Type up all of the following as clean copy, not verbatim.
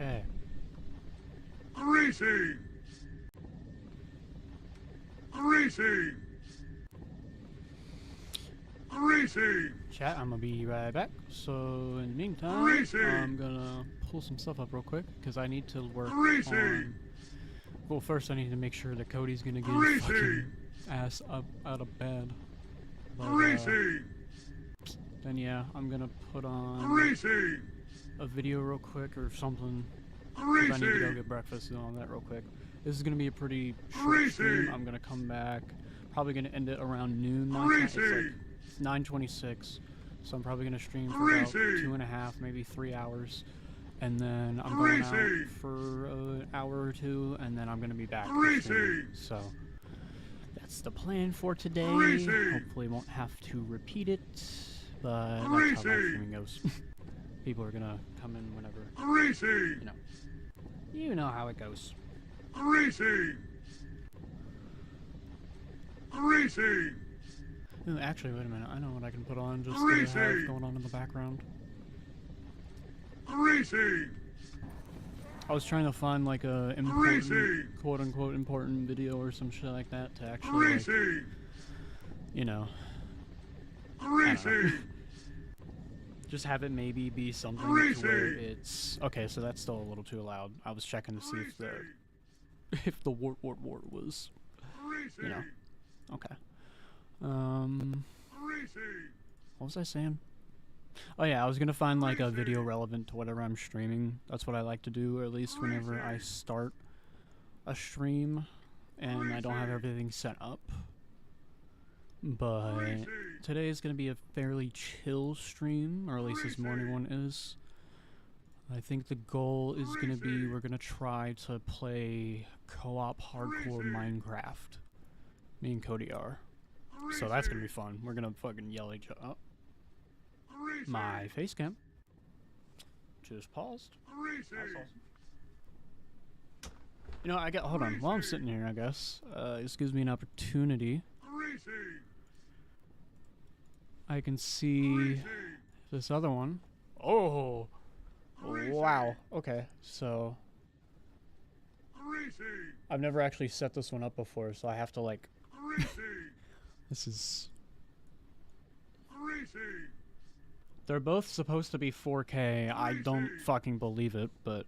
Okay. Greetings! Greetings! Greetings! Chat, I'm gonna be right back. So, in the meantime, Greetings! I'm gonna pull some stuff up real quick because I need to work Greetings! on. Well, first I need to make sure that Cody's gonna get his Greetings! fucking ass up out of bed. But, Greetings! then yeah, I'm gonna put on Greetings! a video real quick or something. Because I need to go Greetings! get breakfast and all that real quick. This is gonna be a pretty short stream. I'm gonna come back. Probably gonna end it around noon. My time. It's like 9:26, so I'm probably gonna stream for about 2.5, maybe 3 hours, and then I'm going out for an hour or two, and then I'm gonna be back. So that's the plan for today. Hopefully, won't have to repeat it, but that's how live streaming goes. People are gonna come in whenever. You know how it goes. Greetings! Greetings! Ooh, actually, wait a minute. I know what I can put on just to have going on in the background. Greetings! I was trying to find like a important, quote-unquote important video or some shit like that to actually, like, you know, I don't know. Just have it maybe be something to where it's okay. So that's still a little too loud. I was checking to see if the wart was, you know, okay. What was I saying? Oh yeah, I was gonna find like a video relevant to whatever I'm streaming. That's what I like to do, or at least whenever I start a stream and I don't have everything set up. But today is gonna be a fairly chill stream, or at least this morning one is. I think the goal is gonna be we're gonna try to play co-op hardcore Minecraft. Me and Cody are. So that's gonna be fun. We're gonna fucking yell at each other. Oh. My face cam just paused. That's awesome. You know, hold on. While I'm sitting here, I guess this gives me an opportunity. I can see this other one. Oh, wow. Okay, so I've never actually set this one up before, so I have to like. This is. They're both supposed to be 4K. I don't fucking believe it, but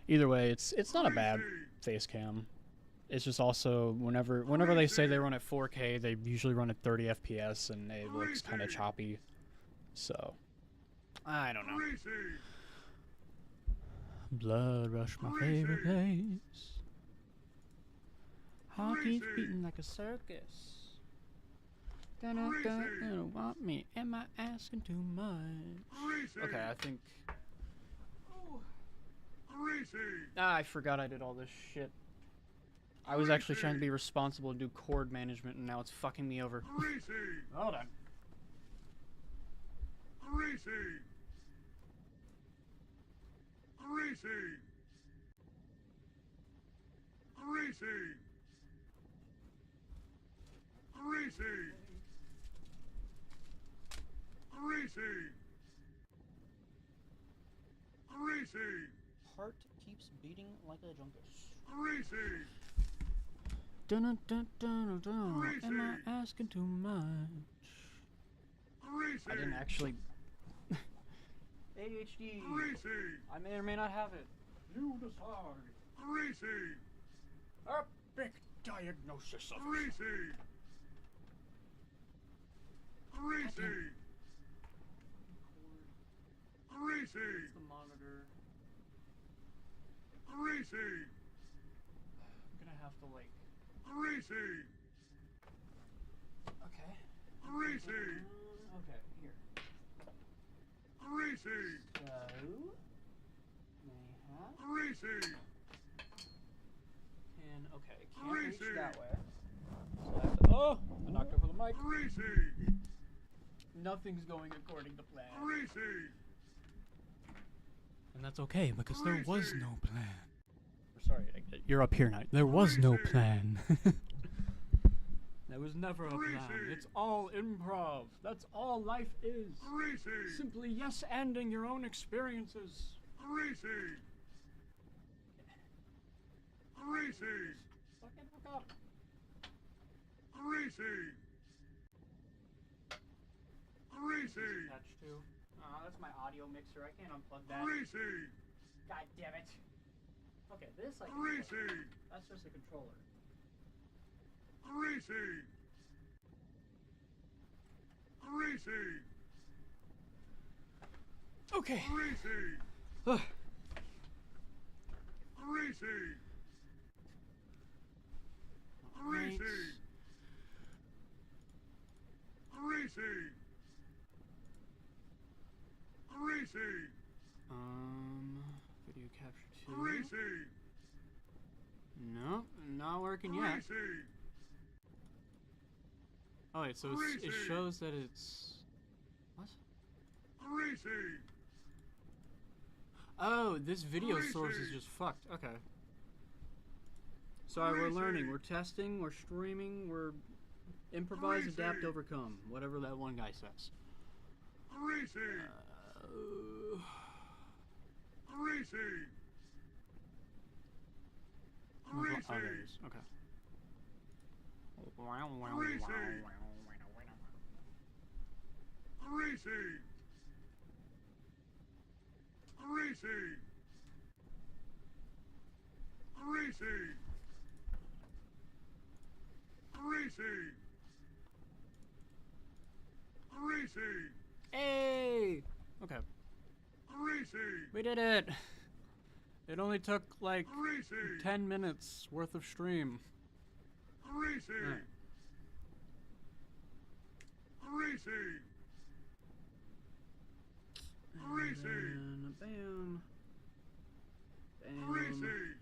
either way, it's not a bad face cam. It's just also whenever they say they run at 4K, they usually run at 30 FPS and it looks kind of choppy. So I don't know. Blood Rush, my favorite place. Hockey's beating like a circus. Gonna want me? Am I asking too much? Okay, I think. I forgot I did all this shit. I was actually trying to be responsible and do cord management, and now it's fucking me over. Hold on. Heart keeps beating like a junkus. Dun dun dun dun. Am I asking too much? I didn't actually. ADHD. I may or may not have it. You decide. Epic diagnosis of it. It's the monitor. I'm gonna have to like. Okay. Okay, here. So, and okay, can't reach that way. So I have to, oh! I knocked over the mic. Nothing's going according to plan. And that's okay, because there was no plan. Sorry, you're up here now. There was no plan. There was never a plan. It's all improv. That's all life is. Simply yes-anding your own experiences. Greasy. Fucking hook up. Greasy. Greasy. Touch too. That's my audio mixer. I can't unplug that. Greasy. God damn it. Okay, this I can Greasy. unplug. That's just a controller. Greasy. Greasy. Okay. Greasy. Ugh. Greasy. Alright. Greasy. Greasy. Greasy. Video capture 2. Greasy. Nope, not working yet. Greasy. Oh wait, so it shows that it's... What? Greasy. Oh, this video source is just fucked. Okay. Sorry, we're learning. We're testing. We're streaming. We're improvise, adapt, overcome. Whatever that one guy says. Greasy. Greasy. Oh, there it is. Okay. Greasy. Greasy. Greasy. Greasy. Greasy. Hey! Okay. Greasy. We did it! It only took like Greasy. 10 minutes worth of stream. Greasy. Right. Greasy. Greasy. And bam. Bam. Greasy.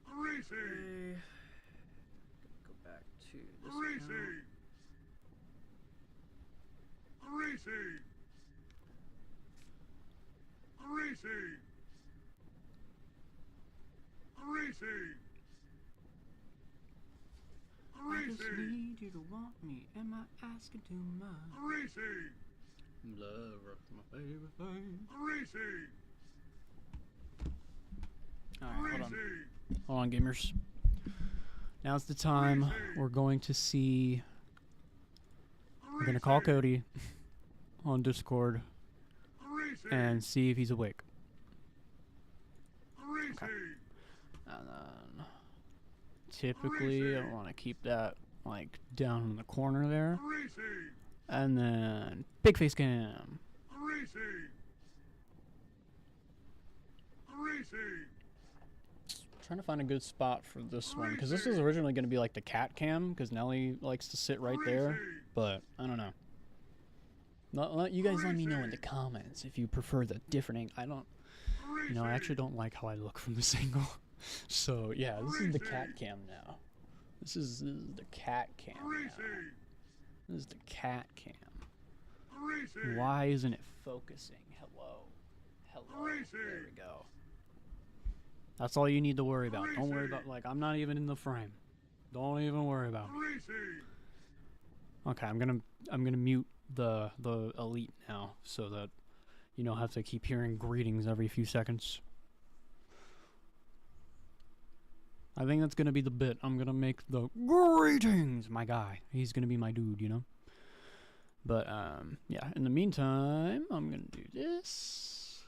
Greasy. Okay. Go back to this Greasy. account. Greasy. Greasy. Greasy. I just Greasy. need you to want me. Am I asking too much? Greasy. Love, my favorite thing. Greasy. Alright, hold on. Greasy. Hold on, gamers. Now's the time. We're going to see. We're gonna call Cody on Discord Greasy. and see if he's awake. Greasy. And then, typically, I want to keep that like down in the corner there. Greasy. And then, big face cam. Greasy. Greasy. Trying to find a good spot for this one because this was originally going to be like the cat cam because Nelly likes to sit right there, but I don't know. You guys let me know in the comments if you prefer the different angle. I don't, I actually don't like how I look from this angle. So yeah, this is the cat cam now. This is the cat cam now. This is the cat cam. Why isn't it focusing? Hello. There we go. That's all you need to worry about. Don't worry about, like, I'm not even in the frame. Don't even worry about me. Okay, I'm gonna mute the elite now so that you don't have to keep hearing greetings every few seconds. I think that's gonna be the bit. I'm gonna make the greetings my guy. He's gonna be my dude, you know? But yeah, in the meantime, I'm gonna do this.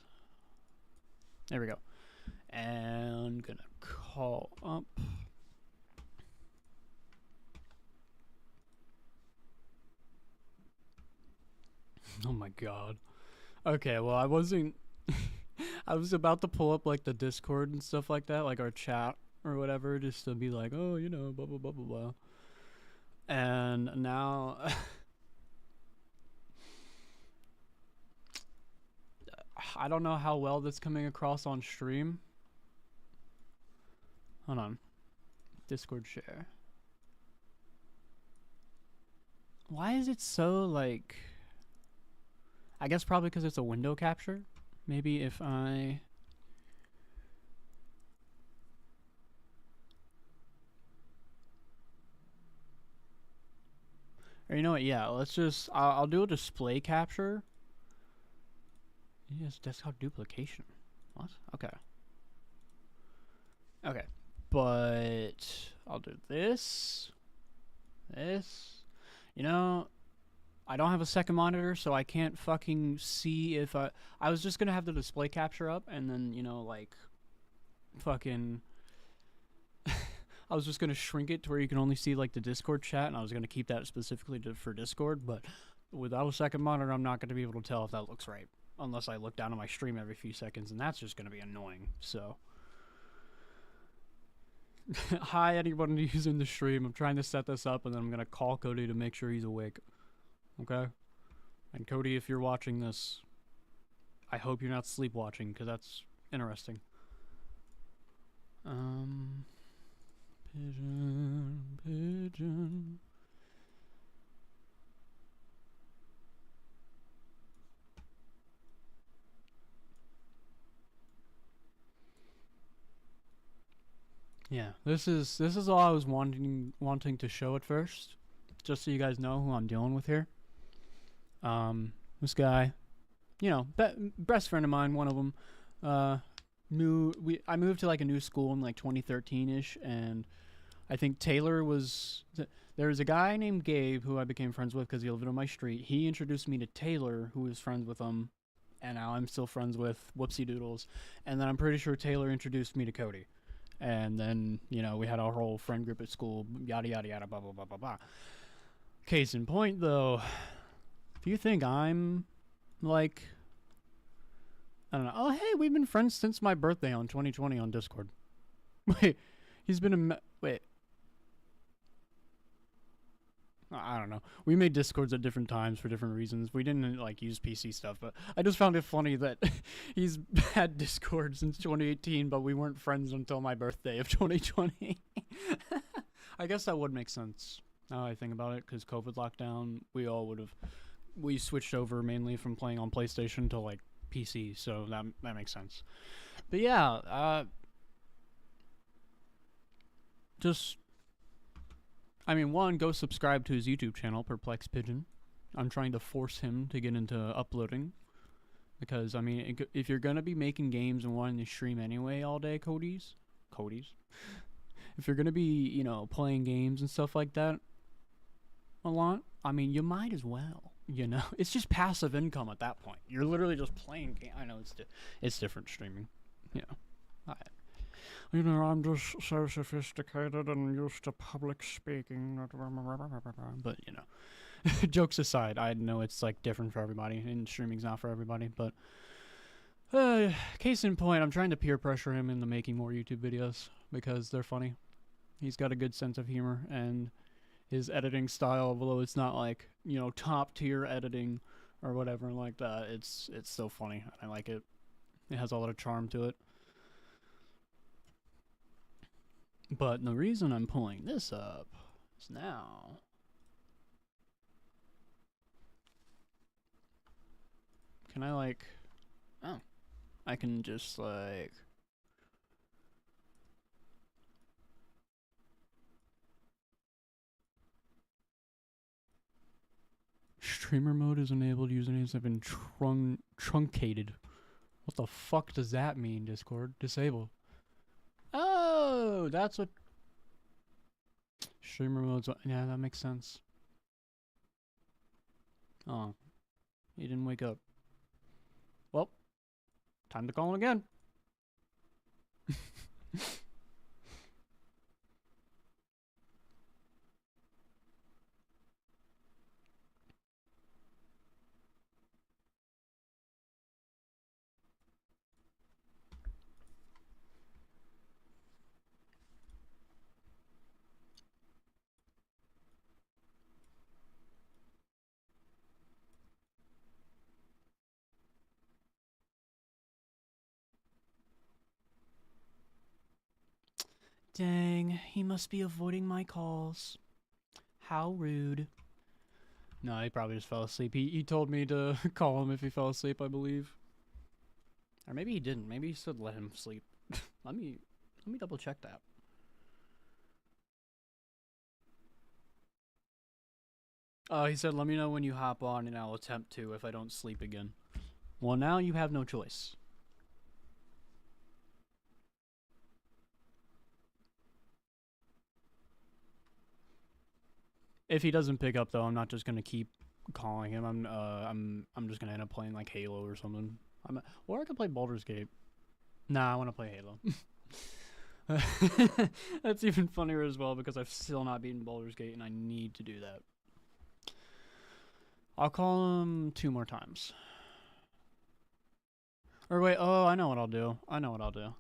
There we go. And gonna call up. Oh my god. Okay, well I wasn't I was about to pull up like the Discord and stuff like that, like our chat or whatever, just to be like, oh, you know, blah blah blah blah blah. And now I don't know how well that's coming across on stream. Hold on. Discord share. Why is it so like... I guess probably because it's a window capture. Maybe if I... Or you know what, yeah, let's just... I'll do a display capture. Yes, desktop duplication. What? Okay. Okay, but I'll do this. This. You know, I don't have a second monitor, so I can't fucking see if I was just gonna have the display capture up, and then, you know, like, fucking. I was just gonna shrink it to where you can only see, like, the Discord chat, and I was gonna keep that specifically for Discord, but without a second monitor, I'm not gonna be able to tell if that looks right. Unless I look down at my stream every few seconds, and that's just gonna be annoying, so. Hi, anyone using the stream. I'm trying to set this up, and then I'm gonna call Cody to make sure he's awake. Okay? And Cody, if you're watching this, I hope you're not sleep watching, because that's interesting. Pigeon, pigeon. Yeah, this is all I was wanting to show at first, just so you guys know who I'm dealing with here. This guy, you know, best friend of mine, one of them. I moved to like a new school in like 2013ish, and I think Taylor was. There was a guy named Gabe who I became friends with because he lived on my street. He introduced me to Taylor, who was friends with him, and now I'm still friends with Whoopsie Doodles. And then I'm pretty sure Taylor introduced me to Cody. And then, you know, we had our whole friend group at school, yada yada yada, blah blah blah blah blah. Case in point, though, if you think I'm like, I don't know. Oh, hey, we've been friends since my birthday on 2020 on Discord. Wait, he's been wait. I don't know. We made Discords at different times for different reasons. We didn't like use PC stuff, but I just found it funny that he's had Discord since 2018, but we weren't friends until my birthday of 2020. I guess that would make sense now I think about it, because COVID lockdown, we switched over mainly from playing on PlayStation to like PC, so that makes sense. But yeah, just. I mean, one, go subscribe to his YouTube channel, Perplex Pigeon. I'm trying to force him to get into uploading. Because, I mean, if you're going to be making games and wanting to stream anyway all day, Cody's. If you're going to be, you know, playing games and stuff like that a lot, I mean, you might as well, you know? It's just passive income at that point. You're literally just playing games. I know it's different streaming, you know. You know, I'm just so sophisticated and used to public speaking. But, you know, jokes aside, I know it's, like, different for everybody, and streaming's not for everybody, but case in point, I'm trying to peer pressure him into making more YouTube videos, because they're funny. He's got a good sense of humor, and his editing style, although it's not, like, you know, top-tier editing or whatever like that, it's so funny. I like it. It has a lot of charm to it. But the reason I'm pulling this up is now. Can I, like. Oh. I can just, like. Streamer mode is enabled. Usernames have been truncated. What the fuck does that mean, Discord? Disable. Oh, that's what. Streamer mode's. Yeah, that makes sense. Oh. He didn't wake up. Well, time to call him again. Dang, he must be avoiding my calls. How rude. No, he probably just fell asleep. He told me to call him if he fell asleep, I believe. Or maybe he didn't. Maybe he said let him sleep. let me double check that. He said let me know when you hop on and I'll attempt to if I don't sleep again. Well, now you have no choice. If he doesn't pick up though, I'm not just gonna keep calling him. I'm just gonna end up playing like Halo or something. Or I could play Baldur's Gate. Nah, I want to play Halo. That's even funnier as well because I've still not beaten Baldur's Gate and I need to do that. I'll call him 2 more times. Or wait, oh, I know what I'll do. I know what I'll do.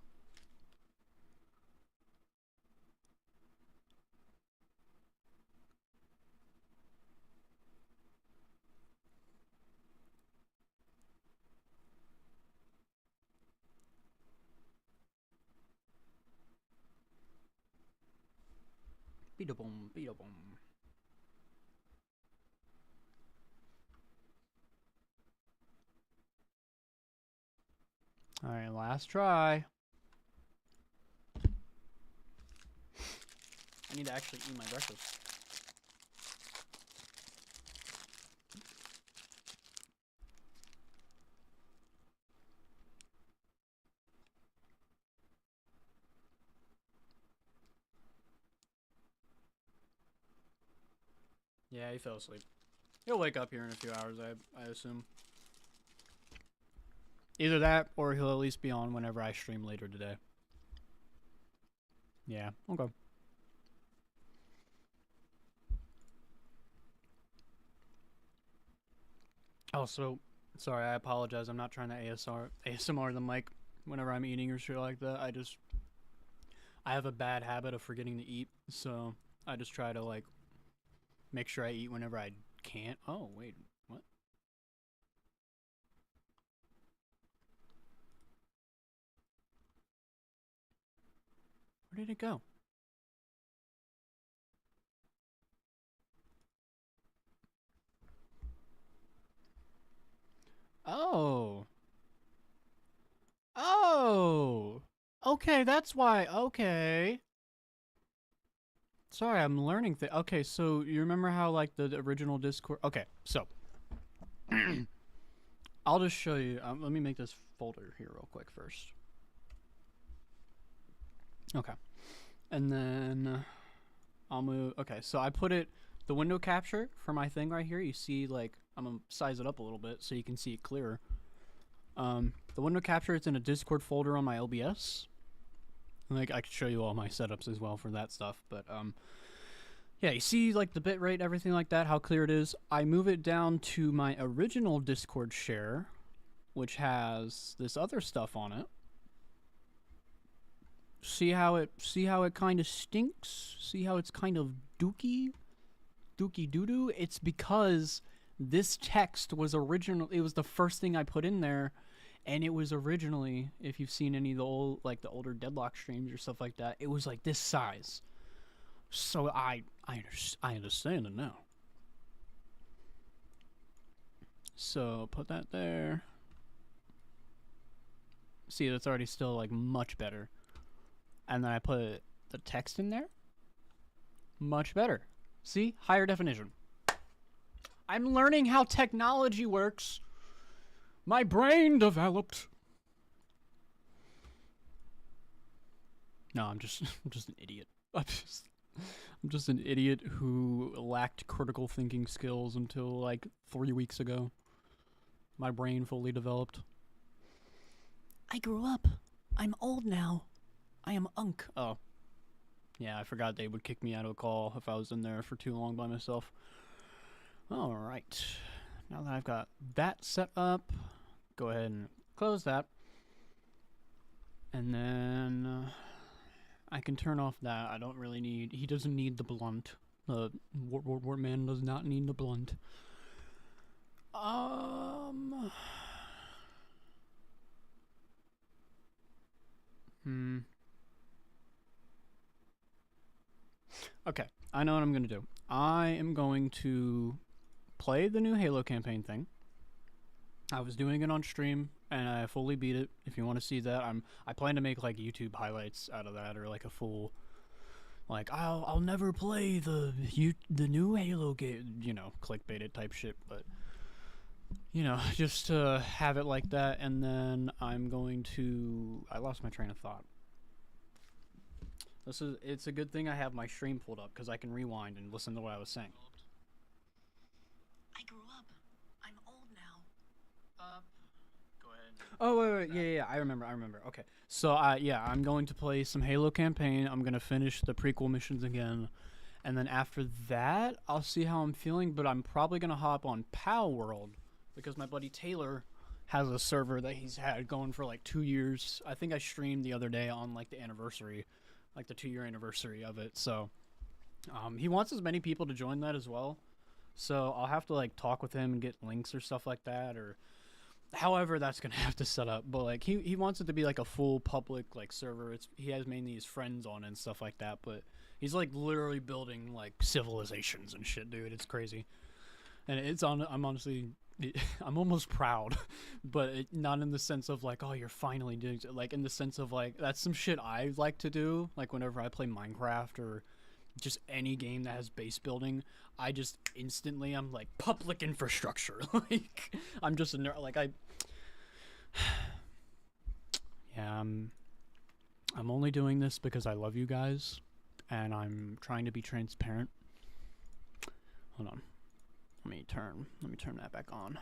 Beat-a-boom, beat-a-boom. Alright, last try. I need to actually eat my breakfast. Yeah, he fell asleep. He'll wake up here in a few hours, I assume. Either that, or he'll at least be on whenever I stream later today. Yeah, okay. Also, sorry, I apologize. I'm not trying to ASMR the mic whenever I'm eating or shit like that. I have a bad habit of forgetting to eat, so I just try to, like, make sure I eat whenever I can't. Oh, wait, what? Where did it go? Oh. Oh. Okay, that's why. Okay. Sorry, I'm learning things. Okay, so you remember how, like, the original Discord... Okay, so. I'll just show you. Let me make this folder here real quick first. Okay. And then I'll move... Okay, so I put it... The window capture for my thing right here, you see, like... I'm going to size it up a little bit so you can see it clearer. The window capture, it's in a Discord folder on my OBS. Like, I could show you all my setups as well for that stuff, but, yeah, you see, like, the bitrate, everything like that, how clear it is. I move it down to my original Discord share, which has this other stuff on it. See how it kind of stinks? See how it's kind of dookie doo-doo? It's because this text was original. It was the first thing I put in there. And it was originally, if you've seen any of the old, like the older Deadlock streams or stuff like that, it was like this size. So I understand it now. So put that there. See, that's already still like much better. And then I put the text in there. Much better. See, higher definition. I'm learning how technology works. My brain developed. No, I'm just an idiot. I'm just an idiot who lacked critical thinking skills until like 3 weeks ago. My brain fully developed. I grew up. I'm old now. I am unk. Oh. Yeah, I forgot they would kick me out of a call if I was in there for too long by myself. Alright. Now that I've got that set up, go ahead and close that. And then I can turn off that. I don't really need... He doesn't need the blunt. Warman does not need the blunt. Okay, I know what I'm going to do. I am going to play the new Halo campaign thing. I was doing it on stream, and I fully beat it. If you want to see that, I plan to make like YouTube highlights out of that, or like a full, like I'll never play the new Halo game, you know, clickbaited type shit. But you know, just to have it like that, and then I'm going to. I lost my train of thought. It's a good thing I have my stream pulled up because I can rewind and listen to what I was saying. I grew up. I'm old now. Go ahead. Oh, wait, yeah, I remember. Okay. So, yeah, I'm going to play some Halo campaign. I'm going to finish the prequel missions again. And then after that, I'll see how I'm feeling, but I'm probably going to hop on Pal World because my buddy Taylor has a server that he's had going for like 2 years. I think I streamed the other day on like the anniversary, like the 2-year anniversary of it. So, he wants as many people to join that as well. So, I'll have to like talk with him and get links or stuff like that, or however that's gonna have to set up. But like he wants it to be like a full public like server. He has mainly his friends on and stuff like that, but he's like literally building like civilizations and shit, dude. It's crazy. And I'm honestly I'm almost proud, but not in the sense of like, oh, you're finally doing it. Like in the sense of like that's some shit I like to do, like whenever I play Minecraft or just any game that has base building. I just instantly I'm like public infrastructure. Like I'm just a nerd. Like yeah, I'm only doing this because I love you guys and I'm trying to be transparent. Hold on. Let me turn that back on.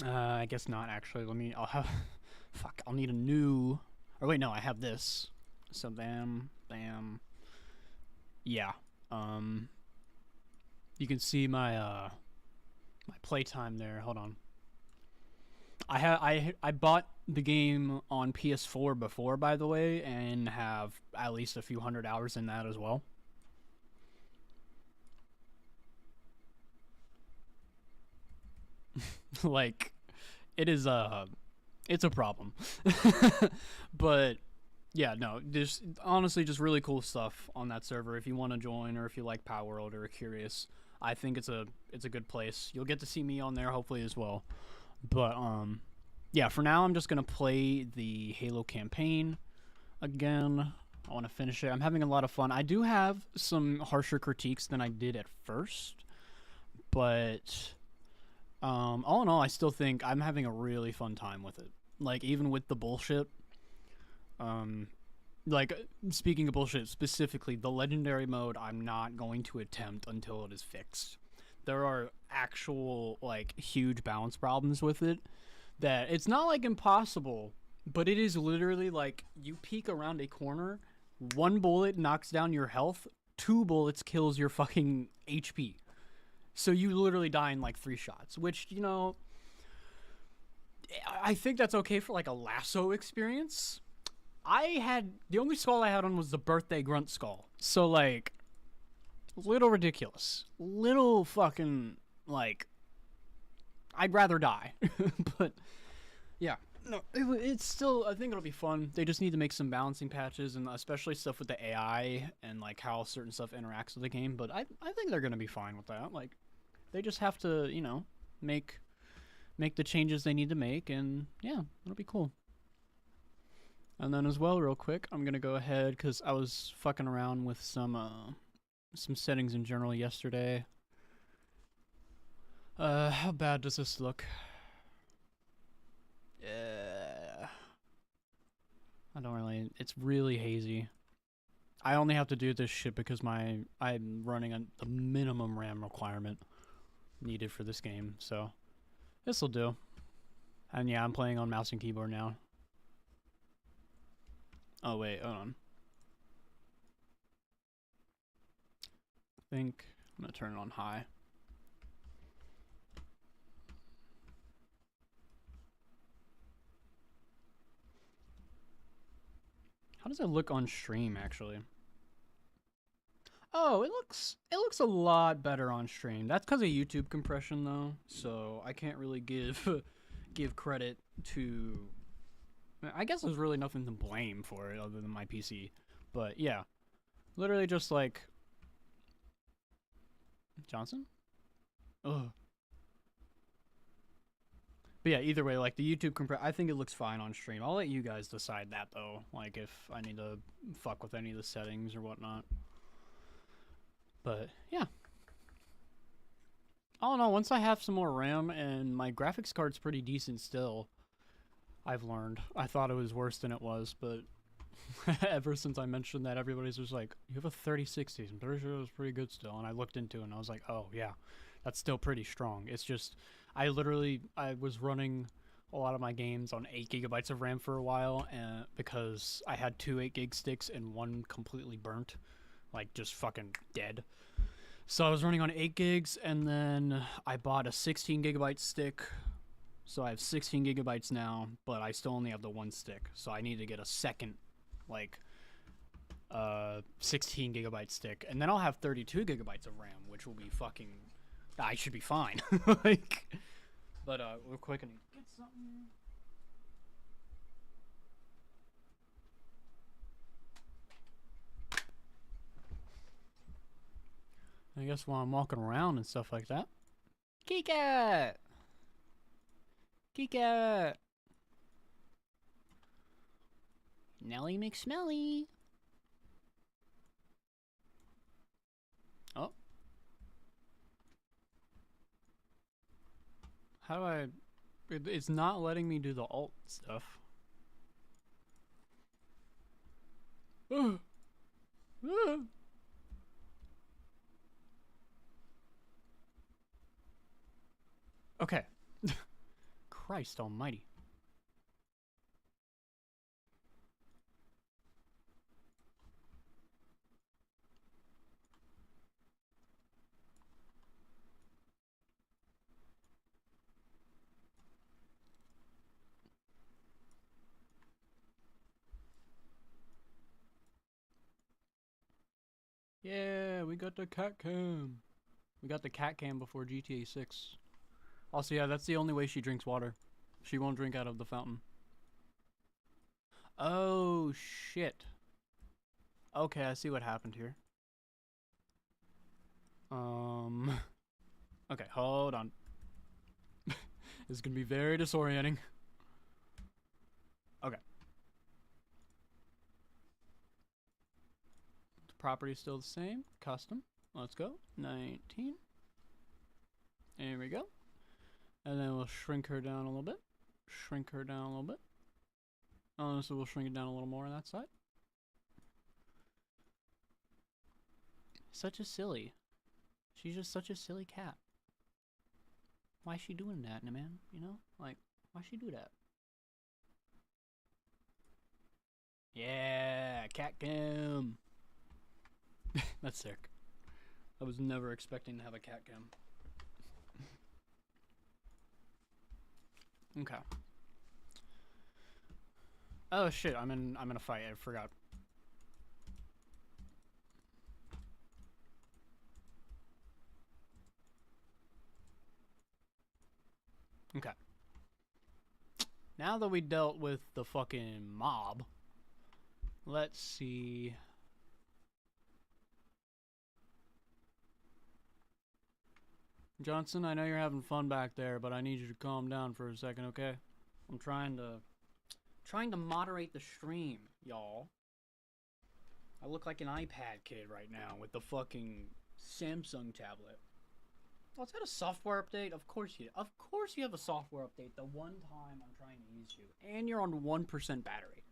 I guess not actually. I'll need a new, or wait, no, I have this. So bam. Yeah. You can see my my playtime there. Hold on. I bought the game on PS4 before, by the way, and have at least a few hundred hours in that as well. Like, it's a problem. But yeah, no, just honestly just really cool stuff on that server. If you want to join or if you like Power World or are curious, I think it's a good place. You'll get to see me on there hopefully as well. But yeah, for now I'm just gonna play the Halo campaign again. I want to finish it. I'm having a lot of fun. I do have some harsher critiques than I did at first, but all in all, I still think I'm having a really fun time with it. Like even with the bullshit. Like speaking of bullshit, specifically the legendary mode, I'm not going to attempt until it is fixed. There are actual like huge balance problems with it that it's not like impossible, but it is literally like you peek around a corner, one bullet knocks down your health, 2 bullets kills your fucking HP. So you literally die in like 3 shots, which, you know, I think that's okay for like a lasso experience. The only skull I had on was the birthday grunt skull. So like, little ridiculous. Little fucking, like, I'd rather die. But, yeah. No, it's still, I think it'll be fun. They just need to make some balancing patches, and especially stuff with the AI and like how certain stuff interacts with the game. But I think they're gonna be fine with that. Like, they just have to, you know, make the changes they need to make, and yeah, it'll be cool. And then as well, real quick, I'm gonna go ahead because I was fucking around with some settings in general yesterday. How bad does this look? I don't really. It's really hazy. I only have to do this shit because I'm running on the minimum RAM requirement needed for this game, so this'll do. And yeah, I'm playing on mouse and keyboard now. Oh wait, hold on. I think I'm gonna turn it on high. How does it look on stream actually? Oh, it looks a lot better on stream. That's because of YouTube compression though, so I can't really give give credit to. I guess there's really nothing to blame for it other than my PC, but yeah, literally just like Johnson. Ugh. But yeah, either way, like the YouTube I think it looks fine on stream. I'll let you guys decide that though, like if I need to fuck with any of the settings or whatnot. But yeah. All in all, once I have some more RAM and my graphics card's pretty decent still, I've learned. I thought it was worse than it was, but Ever since I mentioned that, everybody's just like, you have a 3060. I'm pretty sure it was pretty good still. And I looked into it and I was like, oh yeah, that's still pretty strong. It's just, I was running a lot of my games on 8 gigabytes of RAM for a while, and because I had 2 8 gig sticks and one completely burnt, like just fucking dead. So I was running on 8 gigs, and then I bought a 16 gigabyte stick. So I have 16 gigabytes now, but I still only have the one stick. So I need to get a second, like, 16 gigabyte stick, and then I'll have 32 gigabytes of RAM, which will be fucking, I should be fine. Like, but real quick, I need to get something. I guess while I'm walking around and stuff like that. Kika! Kika! Nelly McSmelly! Oh. How do I... It's not letting me do the alt stuff. Okay. Christ almighty. Yeah, we got the cat cam. We got the cat cam before GTA 6. Also, yeah, that's the only way she drinks water. She won't drink out of the fountain. Oh, shit. Okay, I see what happened here. Okay, hold on. This is gonna be very disorienting. Okay. The property's still the same. Custom. Let's go. 19. There we go. And then we'll shrink her down a little bit. Shrink her down a little bit. Oh, so we'll shrink it down a little more on that side. Such a silly. She's just such a silly cat. Why is she doing that, man? You know? Like, why she do that? Yeah, cat cam. That's sick. I was never expecting to have a cat cam. Okay. Oh shit, I'm in a fight. I forgot. Okay. Now that we dealt with the fucking mob, let's see. Johnson, I know you're having fun back there, but I need you to calm down for a second, okay? I'm trying to moderate the stream, y'all. I look like an iPad kid right now with the fucking Samsung tablet. Oh, is that a software update? Of course you have a software update the one time I'm trying to use you. And you're on 1% battery.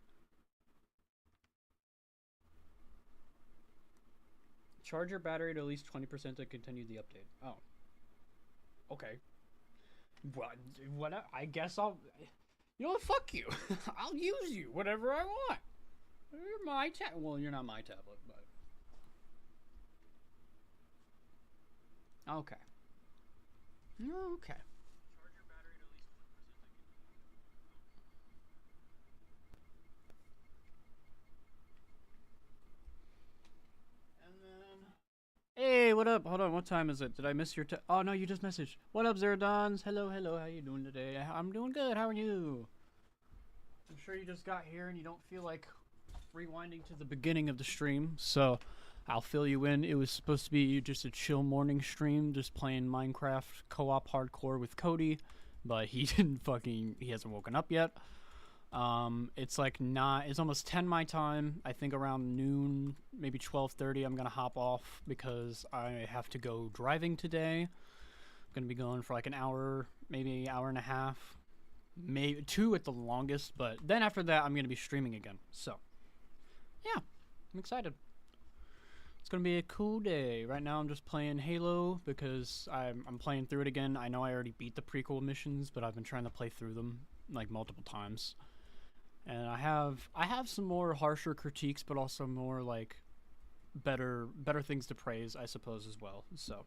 Charge your battery to at least 20% to continue the update. Oh. Okay. What? I guess I'll... You know what? Fuck you. I'll use you whatever I want. You're my tablet. Well, you're not my tablet, but... Okay. Okay. Charge your battery to at least 20%. And then... Hey, what up? Hold on, what time is it? Did I miss your oh, no, you just messaged. What up, Zeradons? Hello, hello, how you doing today? I'm doing good, how are you? I'm sure you just got here and you don't feel like rewinding to the beginning of the stream, so I'll fill you in. It was supposed to be just a chill morning stream, just playing Minecraft co-op hardcore with Cody, but he he hasn't woken up yet. It's like it's almost 10 my time. I think around noon, maybe 12:30, I'm gonna hop off because I have to go driving today. I'm gonna be going for like an hour, maybe an hour and a half, maybe 2 at the longest, but then after that I'm gonna be streaming again. So yeah, I'm excited. It's gonna be a cool day. Right now, I'm just playing Halo because I'm playing through it again. I know I already beat the prequel missions, but I've been trying to play through them like multiple times. And I have some more harsher critiques, but also more like better things to praise, I suppose, as well. So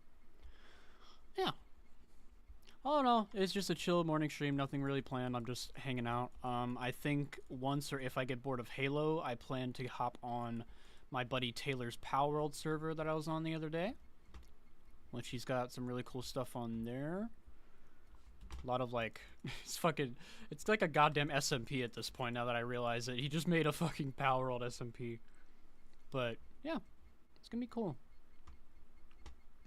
yeah. Oh no, it's just a chill morning stream, nothing really planned. I'm just hanging out. I think once or if I get bored of Halo, I plan to hop on my buddy Taylor's Power World server that I was on the other day, which he's got some really cool stuff on there. A lot of like, it's like a goddamn SMP at this point now that I realize it. He just made a fucking Power World SMP. But yeah, it's gonna be cool.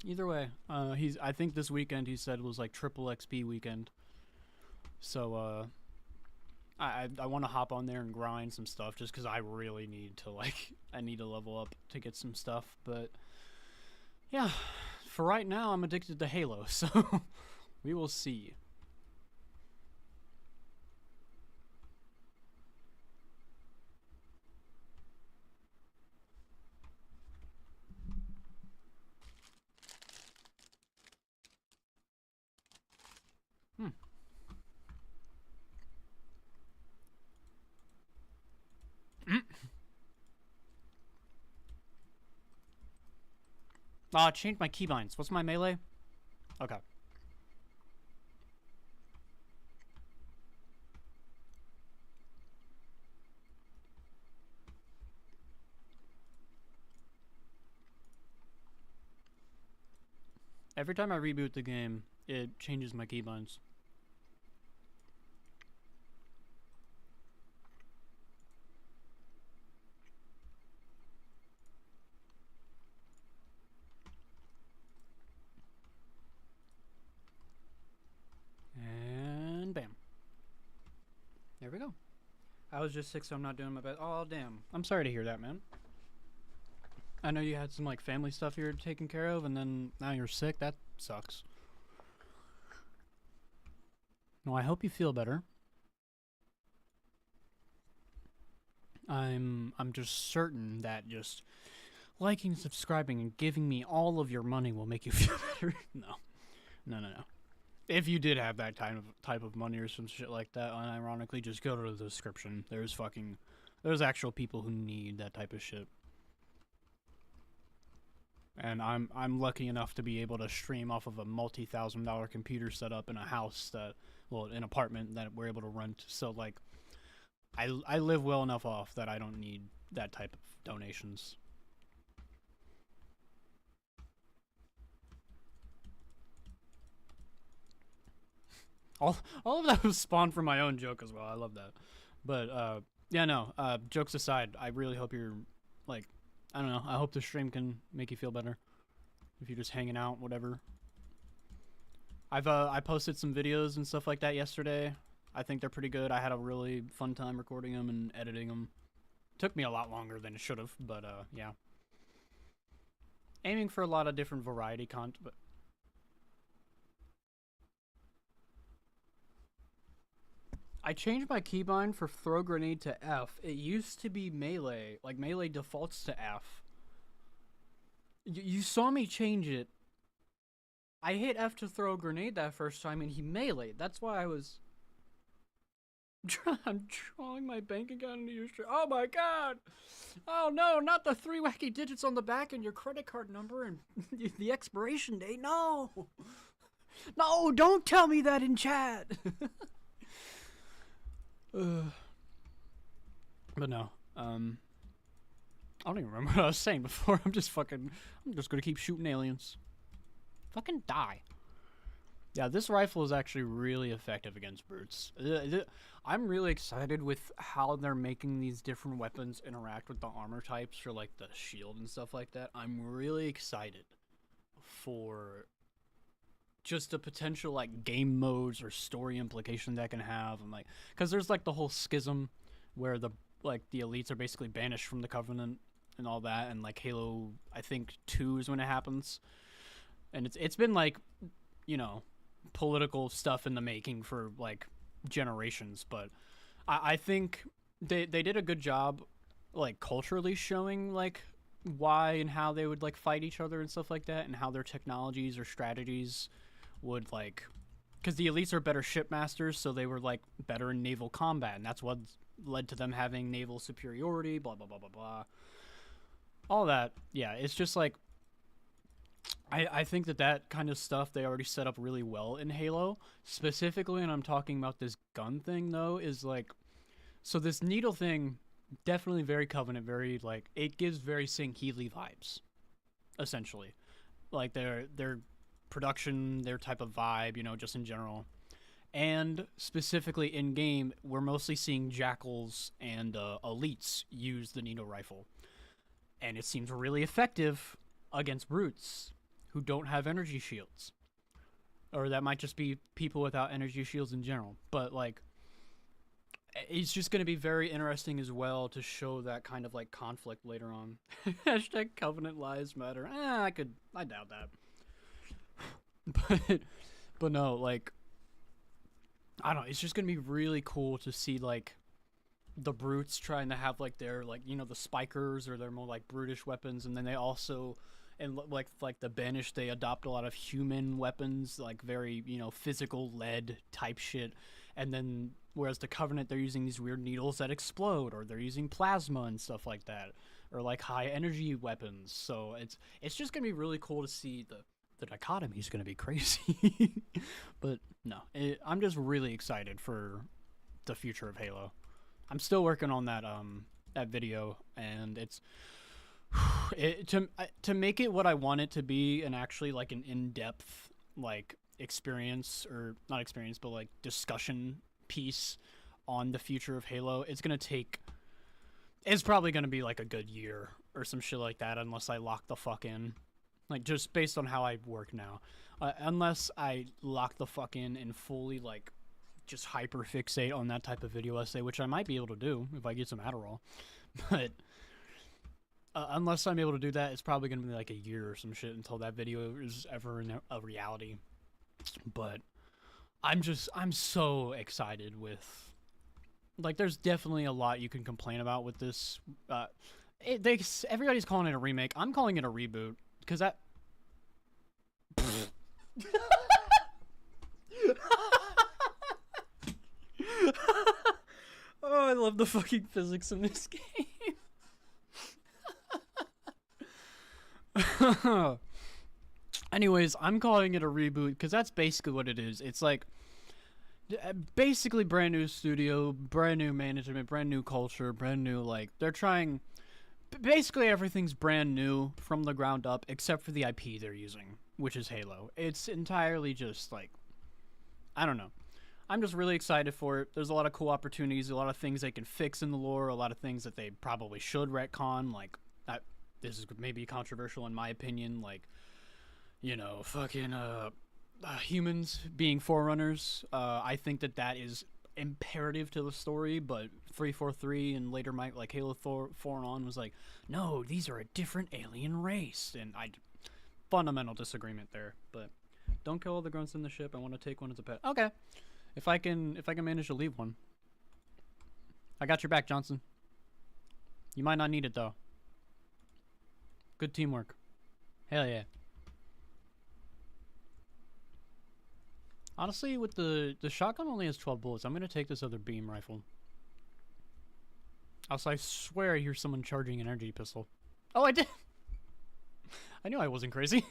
Either way, I think this weekend he said was like triple XP weekend. So I want to hop on there and grind some stuff just because I really need to I need to level up to get some stuff. But yeah, for right now I'm addicted to Halo, so we will see. I changed my keybinds. What's my melee? Okay. Every time I reboot the game, it changes my keybinds. And bam. There we go. I was just sick, so I'm not doing my best. Oh, damn. I'm sorry to hear that, man. I know you had some like family stuff you were taking care of, and then now you're sick. That sucks. No, I hope you feel better. I'm just certain that just liking, subscribing, and giving me all of your money will make you feel better. No. If you did have that type of money or some shit like that, unironically, just go to the description. There's actual people who need that type of shit. And I'm lucky enough to be able to stream off of a multi-$1,000 computer setup in a house an apartment that we're able to rent. So like, I live well enough off that I don't need that type of donations. All of that was spawned from my own joke as well. I love that. But yeah, no. Jokes aside, I really hope you're like, I don't know. I hope the stream can make you feel better. If you're just hanging out, whatever. I posted some videos and stuff like that yesterday. I think they're pretty good. I had a really fun time recording them and editing them. Took me a lot longer than it should have, but yeah. Aiming for a lot of different variety content, but I changed my keybind for throw grenade to F. It used to be melee. Like, melee defaults to F. You saw me change it. I hit F to throw a grenade that first time, and he meleeed. That's why I was... I'm drawing my bank account into your stream. Oh my god! Oh no, not the 3 wacky digits on the back and your credit card number and the expiration date. No! No, don't tell me that in chat! But no, I don't even remember what I was saying before. I'm just gonna keep shooting aliens. Fucking die. Yeah, this rifle is actually really effective against brutes. I'm really excited with how they're making these different weapons interact with the armor types for like the shield and stuff like that. I'm really excited for just the potential like game modes or story implication that can have, and like, because there's like the whole schism where the elites are basically banished from the Covenant and all that, and like Halo, I think 2 is when it happens, and it's been like, you know, political stuff in the making for like generations, but I think they did a good job like culturally showing like why and how they would like fight each other and stuff like that, and how their technologies or strategies would like, because the elites are better shipmasters, so they were like better in naval combat, and that's what led to them having naval superiority, blah blah blah blah blah, all that. Yeah, it's just like I think that kind of stuff they already set up really well in Halo. Specifically, and I'm talking about this gun thing though, is like, so this needle thing, definitely very Covenant, very like, it gives very St. Healy vibes, essentially. Like their production, their type of vibe, you know, just in general. And specifically in game, we're mostly seeing jackals and elites use the needle rifle, and it seems really effective against brutes who don't have energy shields, or that might just be people without energy shields in general. But like, it's just going to be very interesting as well to show that kind of like conflict later on. Hashtag Covenant lives matter. I doubt that. But no, like, I don't know, it's just going to be really cool to see like the brutes trying to have like their, like, you know, the spikers or their more like brutish weapons, and then they also, and like the banished, they adopt a lot of human weapons, like very, you know, physical lead type shit. And then whereas the Covenant, they're using these weird needles that explode, or they're using plasma and stuff like that, or like high energy weapons. So it's just gonna be really cool to see the dichotomy is gonna be crazy. But no, I'm just really excited for the future of Halo. I'm still working on that that video, and it's to make it what I want it to be, and actually like an in-depth like experience, or not experience, but like discussion piece on the future of Halo. It's probably gonna be like a good year or some shit like that, unless I lock the fuck in, like just based on how I work now. Unless I lock the fuck in and fully like just hyper fixate on that type of video essay, which I might be able to do if I get some Adderall. But unless I'm able to do that, it's probably going to be like a year or some shit until that video is ever in a reality. But I'm so excited with, like, there's definitely a lot you can complain about with this. Everybody's calling it a remake. I'm calling it a reboot, because that... Oh, I love the fucking physics in this game. Anyways, I'm calling it a reboot because that's basically what it is. It's like basically brand new studio, brand new management, brand new culture, brand new, like, they're trying, basically everything's brand new from the ground up except for the IP they're using, which is Halo. It's entirely just like, I don't know. I'm just really excited for it. There's a lot of cool opportunities, a lot of things they can fix in the lore, a lot of things that they probably should retcon, like, this is maybe controversial in my opinion, like, you know, fucking humans being forerunners. I think that is imperative to the story, but 343 and later like Halo 4 and on was like, no, these are a different alien race, and fundamental disagreement there. But don't kill all the grunts in the ship. I want to take one as a pet. Okay, if I can manage to leave one. I got your back, Johnson. You might not need it though. Good teamwork. Hell yeah. Honestly, with the shotgun only has 12 bullets. I'm going to take this other beam rifle. Also, I swear I hear someone charging an energy pistol. Oh, I did! I knew I wasn't crazy.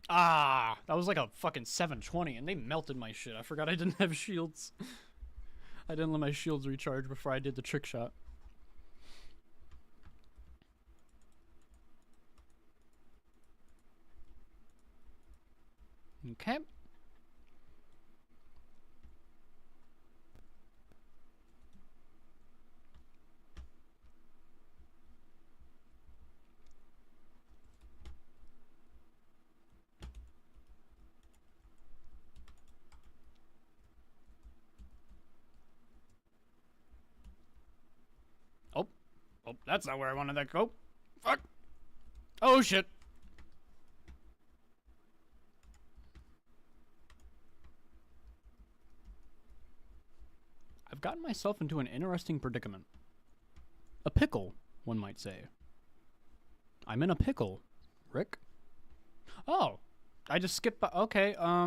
Ah! That was like a fucking 720, and they melted my shit. I forgot I didn't have shields. I didn't let my shields recharge before I did the trick shot. Okay. Oh. Oh, that's not where I wanted that to go. Fuck. Oh, shit. gotten myself into an interesting predicament. A pickle, one might say. I'm in a pickle, Rick. Oh, I just skipped by. Okay, I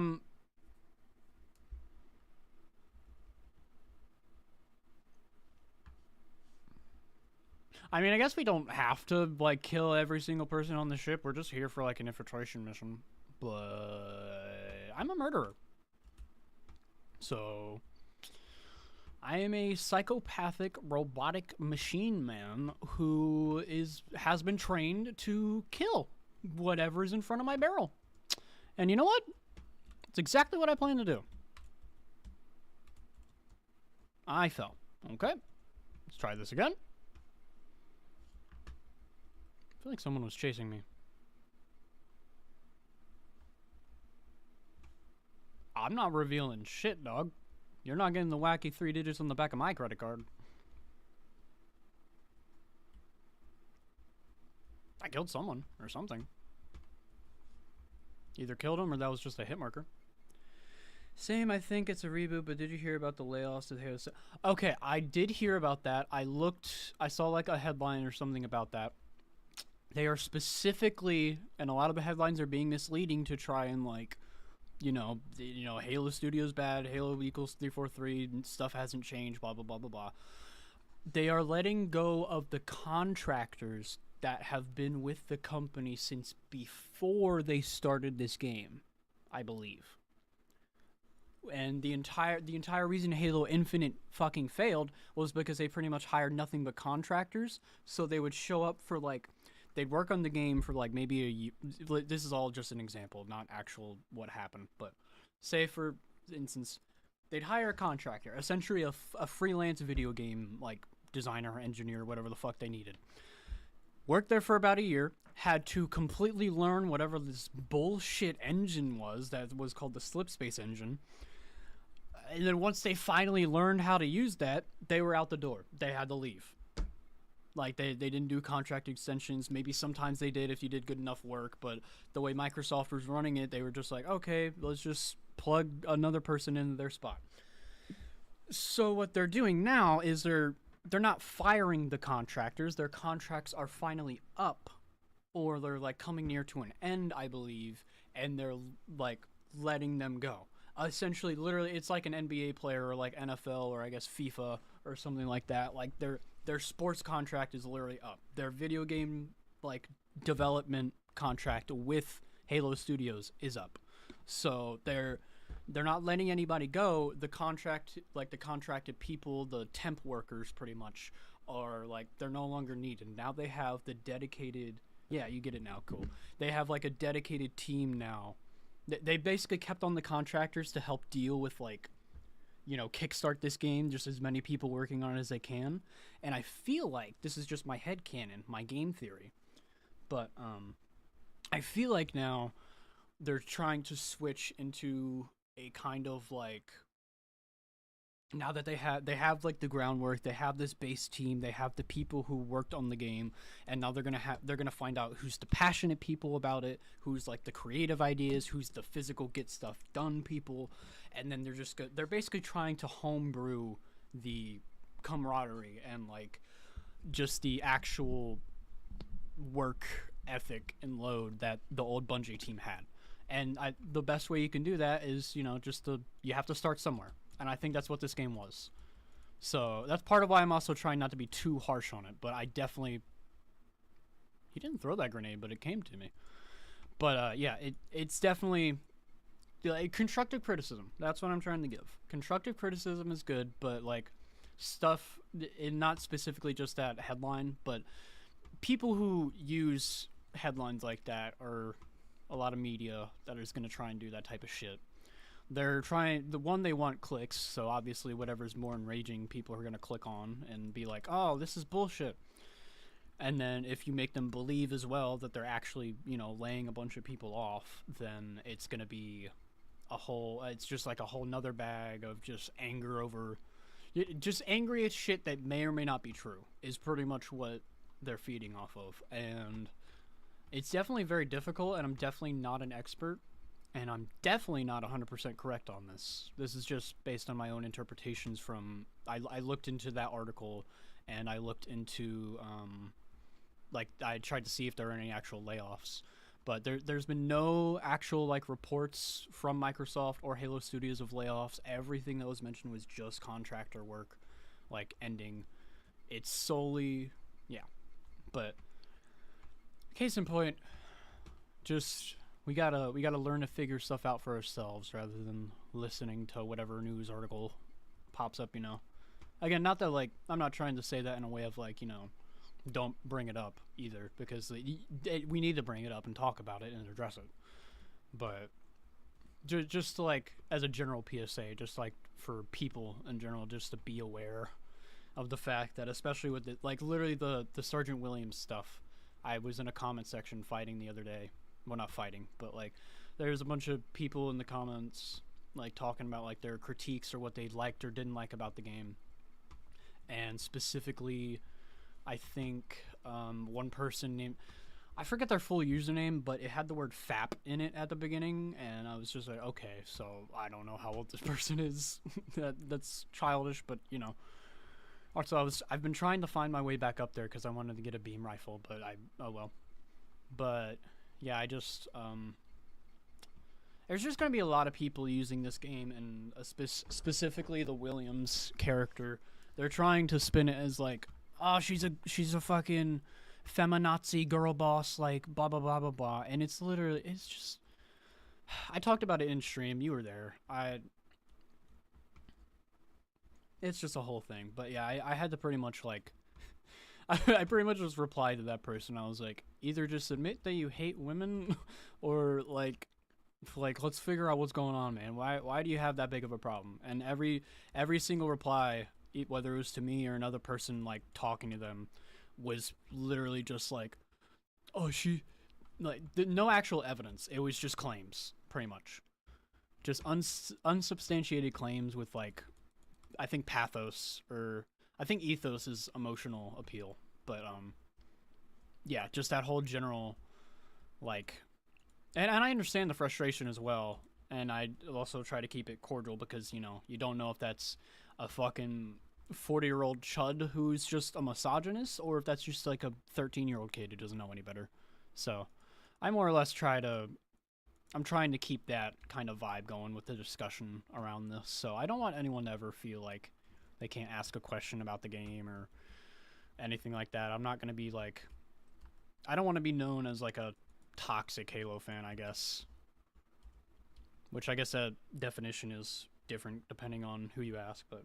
mean, I guess we don't have to, like, kill every single person on the ship. We're just here for, like, an infiltration mission. But I'm a murderer. So I am a psychopathic robotic machine man who has been trained to kill whatever's in front of my barrel. And you know what? It's exactly what I plan to do. I fell. Okay. Let's try this again. I feel like someone was chasing me. I'm not revealing shit, dog. You're not getting the wacky 3 digits on the back of my credit card. I killed someone or something. Either killed him or that was just a hit marker. Same, I think it's a reboot, but did you hear about the layoffs that they Okay, I did hear about that. I saw like a headline or something about that. They are specifically, and a lot of the headlines are being misleading to try and like, Halo Studios bad, Halo equals 343, stuff hasn't changed, blah, blah, blah, blah, blah. They are letting go of the contractors that have been with the company since before they started this game, I believe. And the entire reason Halo Infinite fucking failed was because they pretty much hired nothing but contractors, so they would show up for like, they'd work on the game for like maybe a year. This is all just an example, not actual what happened. But say for instance, they'd hire a contractor, essentially a freelance video game like designer, engineer, whatever the fuck they needed. Worked there for about a year, had to completely learn whatever this bullshit engine was that was called the Slipspace engine. And then once they finally learned how to use that, they were out the door. They had to leave. Like, they didn't do contract extensions. Maybe sometimes they did if you did good enough work, but the way Microsoft was running it, they were just like, okay, let's just plug another person into their spot. So what they're doing now is they're not firing the contractors. Their contracts are finally up, or they're, like, coming near to an end, I believe, and they're, like, letting them go. Essentially, literally, it's like an NBA player or, like, NFL or, I guess, FIFA or something like that. Like, their sports contract is literally up. Their video game like development contract with Halo Studios is up. So they're not letting anybody go. The contracted people, the temp workers pretty much are like, they're no longer needed. Now they have the dedicated, yeah, you get it now, cool. They have like a dedicated team now. They basically kept on the contractors to help deal with like, kickstart this game, just as many people working on it as they can. And I feel like, this is just my headcanon, my game theory, but I feel like now they're trying to switch into a kind of like, now that they have like the groundwork, they have this base team, they have the people who worked on the game, and now they're gonna find out who's the passionate people about it, who's like the creative ideas, who's the physical get stuff done people, and then they're basically trying to homebrew the camaraderie and like just the actual work ethic and load that the old Bungie team had. And the best way you can do that is, you have to start somewhere. And I think that's what this game was. So that's part of why I'm also trying not to be too harsh on it. But I definitely... He didn't throw that grenade, but it came to me. But yeah, it's definitely... constructive criticism. That's what I'm trying to give. Constructive criticism is good, but like stuff... not specifically just that headline, but people who use headlines like that are a lot of media that is going to try and do that type of shit. They're trying, they want clicks, so obviously whatever's more enraging, people are going to click on and be like, oh, this is bullshit. And then if you make them believe as well that they're actually, laying a bunch of people off, then it's going to be it's just like a whole nother bag of just anger over, just angry at shit that may or may not be true, is pretty much what they're feeding off of. And it's definitely very difficult, and I'm definitely not an expert. and I'm definitely not 100% correct on this. This is just based on my own interpretations from. I looked into that article, and I looked into like I tried to see if there were any actual layoffs, but there's been no actual like reports from Microsoft or Halo Studios of layoffs. Everything that was mentioned was just contractor work, like ending. It's solely but case in point, just we gotta learn to figure stuff out for ourselves rather than listening to whatever news article pops up. Again, not that like I'm not trying to say that in a way of like don't bring it up either, because we need to bring it up and talk about it and address it. But just like as a general PSA, just like for people in general, just to be aware of the fact that, especially with it, like literally the Sergeant Williams stuff. I was in a comment section fighting the other day. Well, not fighting, but like there's a bunch of people in the comments like talking about like their critiques or what they liked or didn't like about the game. And specifically, I think one person named, I forget their full username, but it had the word FAP in it at the beginning, and I was just like, okay, so I don't know how old this person is. That's childish, but Also, I've been trying to find my way back up there because I wanted to get a beam rifle, but oh well. But yeah, I just there's just gonna be a lot of people using this game, and specifically the Williams character. They're trying to spin it as like, oh, she's a fucking feminazi girl boss, like blah blah blah blah blah, and it's just. I talked about it in stream. You were there. It's just a whole thing. But yeah, I had to pretty much like I pretty much just replied to that person. I was like, either just admit that you hate women or like let's figure out what's going on, man. Why do you have that big of a problem? And every single reply, whether it was to me or another person like talking to them, was literally just like, oh, she like no actual evidence. It was just claims, pretty much. Just unsubstantiated claims with like, I think pathos, or I think ethos is emotional appeal, but yeah, just that whole general like, and I understand the frustration as well, and I also try to keep it cordial because you don't know if that's a fucking 40-year-old chud who's just a misogynist, or if that's just like a 13-year-old kid who doesn't know any better. So I more or less I'm trying to keep that kind of vibe going with the discussion around this. So I don't want anyone to ever feel like they can't ask a question about the game or anything like that. I'm not going to be like, I don't want to be known as like a toxic Halo fan, I guess. Which I guess that definition is different depending on who you ask, but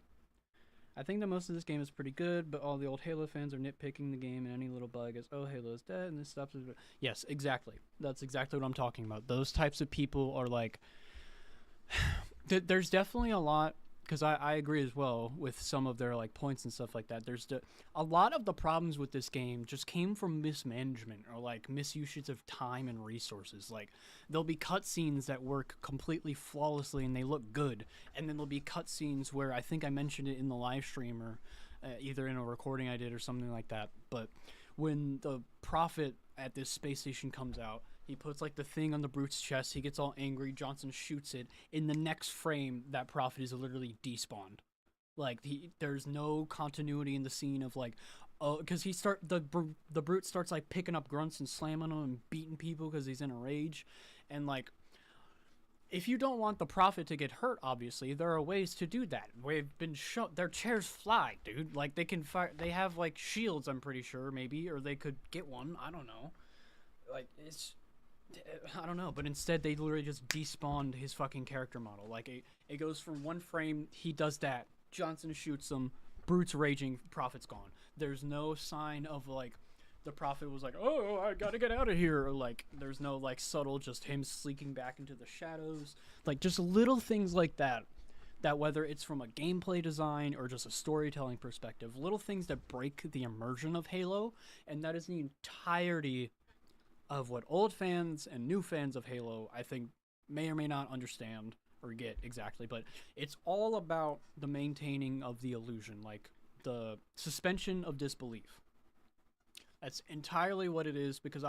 I think that most of this game is pretty good, but all the old Halo fans are nitpicking the game, and any little bug is, oh, Halo's dead, and this stuff is... Yes, exactly. That's exactly what I'm talking about. Those types of people are like... There's definitely a lot, because I agree as well with some of their like points and stuff like that. A lot of the problems with this game just came from mismanagement or like misusage of time and resources. Like there'll be cutscenes that work completely flawlessly and they look good, and then there'll be cutscenes where I think I mentioned it in the live stream or either in a recording I did or something like that. But when the Prophet at this space station comes out, he puts like the thing on the Brute's chest. He gets all angry. Johnson shoots it. In the next frame, that Prophet is literally despawned. Like there's no continuity in the scene of like, oh, because the Brute starts like picking up grunts and slamming them and beating people because he's in a rage, and like, if you don't want the Prophet to get hurt, obviously there are ways to do that. We've been shown their chairs fly, dude. Like they can fire. They have like shields. I'm pretty sure maybe, or they could get one. I don't know. Like I don't know, but instead they literally just despawned his fucking character model. Like it goes from one frame, he does that, Johnson shoots him, Brute's raging, Prophet's gone. There's no sign of like the Prophet was like, oh, I gotta get out of here, or like there's no like subtle just him sneaking back into the shadows. Like just little things like that whether it's from a gameplay design or just a storytelling perspective, little things that break the immersion of Halo, and that is the entirety of what old fans and new fans of Halo, I think, may or may not understand or get exactly. But it's all about the maintaining of the illusion, like the suspension of disbelief. That's entirely what it is, because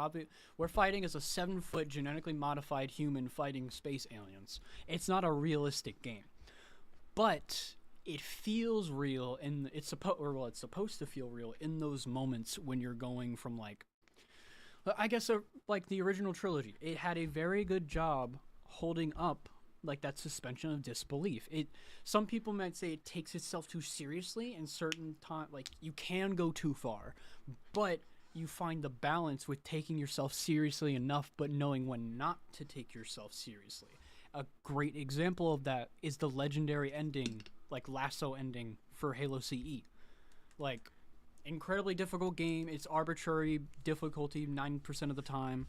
we're fighting as a 7-foot genetically modified human fighting space aliens. It's not a realistic game, but it feels real, and it's supposed to feel real in those moments when you're going from like, I guess, like the original trilogy. It had a very good job holding up like that suspension of disbelief. Some people might say it takes itself too seriously in certain time, like you can go too far, but you find the balance with taking yourself seriously enough but knowing when not to take yourself seriously. A great example of that is the legendary ending, like lasso ending for Halo CE. Like, incredibly difficult game. It's arbitrary difficulty 90% of the time,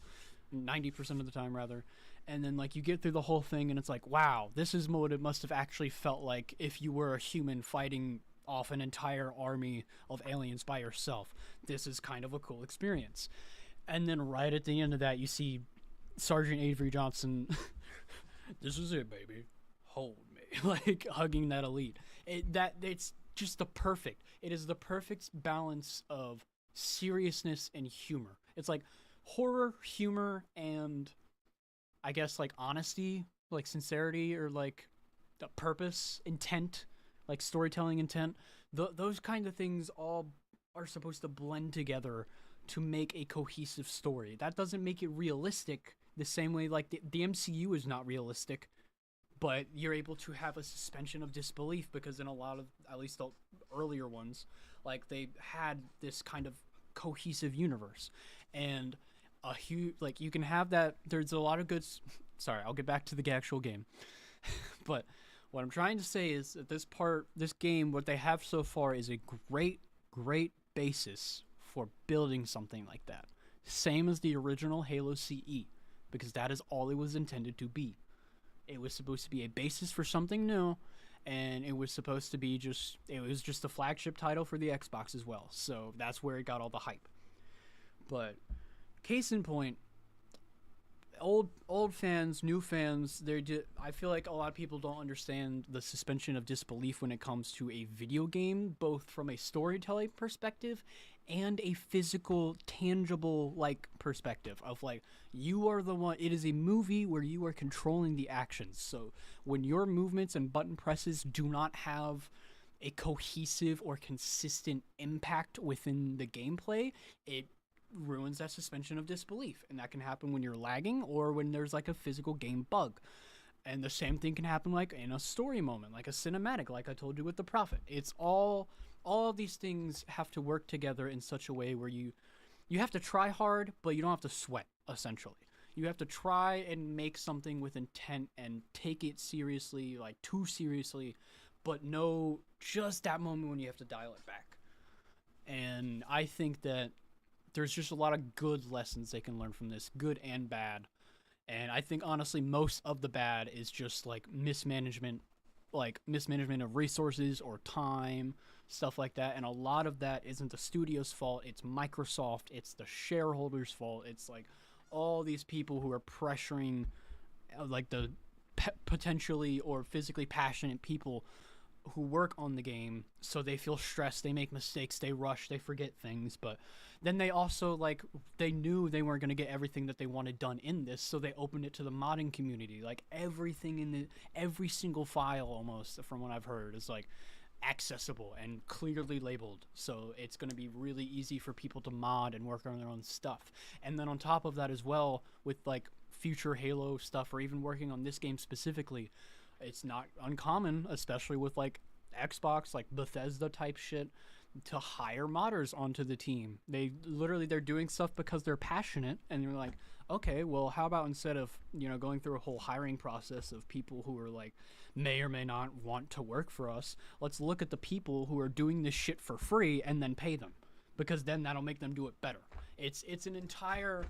90% of the time rather. And then like you get through the whole thing and it's like, wow, this is what it must have actually felt like if you were a human fighting off an entire army of aliens by yourself. This is kind of a cool experience. And then right at the end of that, you see Sergeant Avery Johnson. This is it, baby. Hold me. Like hugging that elite. It's just it is the perfect balance of seriousness and humor. It's like horror, humor, and I guess like honesty, like sincerity, or like the purpose, intent, like storytelling intent. Those kind of things all are supposed to blend together to make a cohesive story. That doesn't make it realistic the same way like the MCU is not realistic, but you're able to have a suspension of disbelief because in a lot of, at least the earlier ones, like they had this kind of cohesive universe. And like you can have that. There's a lot of good. Sorry, I'll get back to the actual game. But what I'm trying to say is that this game, what they have so far is a great basis for building something like that. Same as the original Halo CE, because that is all it was intended to be. It was supposed to be a basis for something new, and it was supposed to be just a flagship title for the Xbox as well. So that's where it got all the hype. But case in point, old fans, new fans, I feel like a lot of people don't understand the suspension of disbelief when it comes to a video game, both from a storytelling perspective and a physical, tangible like perspective of like you are the one. It is a movie where you are controlling the actions. So when your movements and button presses do not have a cohesive or consistent impact within the gameplay, it ruins that suspension of disbelief. And that can happen when you're lagging or when there's like a physical game bug. And the same thing can happen like in a story moment, like a cinematic, like I told you with the Prophet. It's all of these things have to work together in such a way where you have to try hard, but you don't have to sweat, essentially. You have to try and make something with intent and take it seriously, like too seriously, but know just that moment when you have to dial it back. And I think that there's just a lot of good lessons they can learn from this, good and bad. And I think honestly most of the bad is just like mismanagement of resources or time, stuff like that. And a lot of that isn't the studio's fault, it's Microsoft, it's the shareholders' fault. It's like all these people who are pressuring like the potentially or physically passionate people who work on the game, so they feel stressed, they make mistakes, they rush, they forget things. But then they also like they knew they weren't going to get everything that they wanted done in this, so they opened it to the modding community. Like everything in every single file almost, from what I've heard, is like accessible and clearly labeled, so it's going to be really easy for people to mod and work on their own stuff. And then on top of that as well, with like future Halo stuff or even working on this game specifically, it's not uncommon, especially with like Xbox, like Bethesda type shit, to hire modders onto the team. They're doing stuff because they're passionate, and you're like, okay, well, how about instead of, going through a whole hiring process of people who are like may or may not want to work for us, let's look at the people who are doing this shit for free and then pay them, because then that'll make them do it better. It's an entire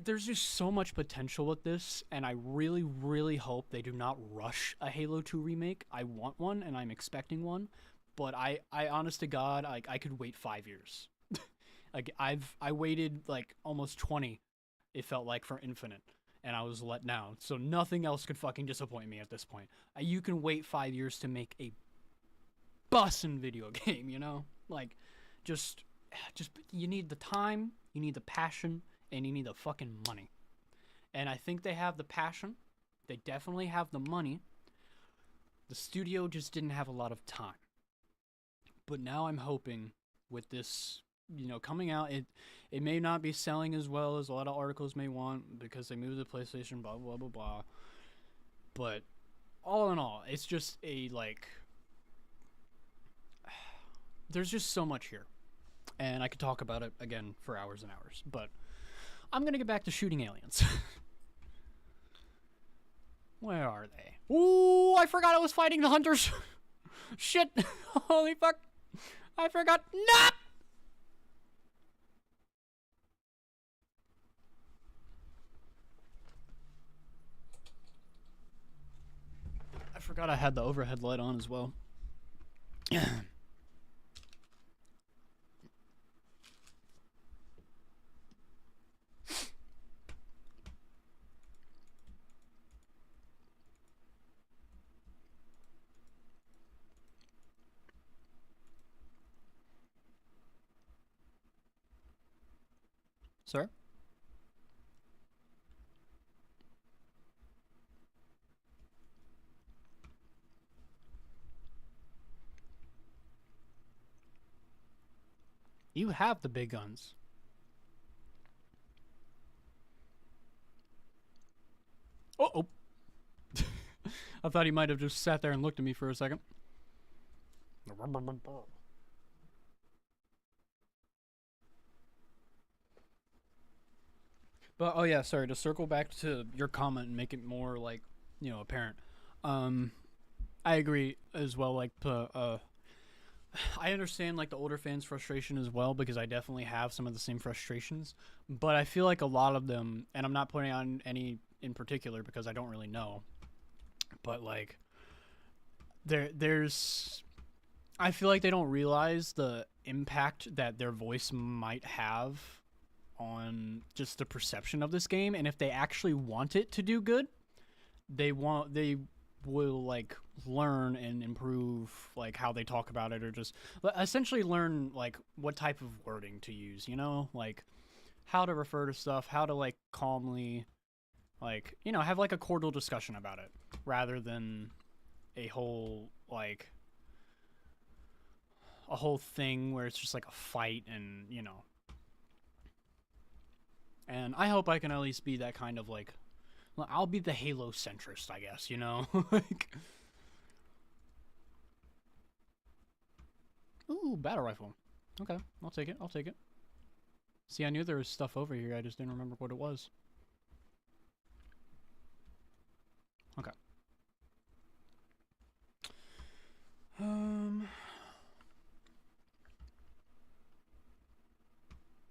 there's just so much potential with this, and I really, really hope they do not rush a Halo 2 remake. I want one, and I'm expecting one, but I honest to God, I could wait 5 years. Like, I waited, like, almost 20, it felt like, for Infinite, and I was let down, so nothing else could fucking disappoint me at this point. You can wait 5 years to make a bussin' video game, Like, just just you need the time, you need the passion, and you need the fucking money. And I think they have the passion. They definitely have the money. The studio just didn't have a lot of time. But now I'm hoping with this, coming out, it may not be selling as well as a lot of articles may want because they moved the PlayStation, blah, blah, blah, blah. But all in all, it's just there's just so much here. And I could talk about it again for hours and hours. But I'm going to get back to shooting aliens. Where are they? Ooh, I forgot I was fighting the hunters. Shit. Holy fuck. I forgot. No! I forgot I had the overhead light on as well. Sir? You have the big guns. Uh-oh. I thought he might have just sat there and looked at me for a second. But, oh yeah, sorry, to circle back to your comment and make it more, apparent. I agree as well, I understand, the older fans' frustration as well, because I definitely have some of the same frustrations. But I feel like a lot of them, and I'm not pointing on any in particular because I don't really know, but, there's... I feel like they don't realize the impact that their voice might have on just the perception of this game, and if they actually want it to do good, they will learn and improve how they talk about it, or just essentially learn what type of wording to use, how to refer to stuff, how to calmly have a cordial discussion about it rather than a whole thing where it's just a fight and and I hope I can at least be that kind of I'll be the Halo centrist, I guess, Ooh, battle rifle. Okay, I'll take it. See, I knew there was stuff over here, I just didn't remember what it was. Okay.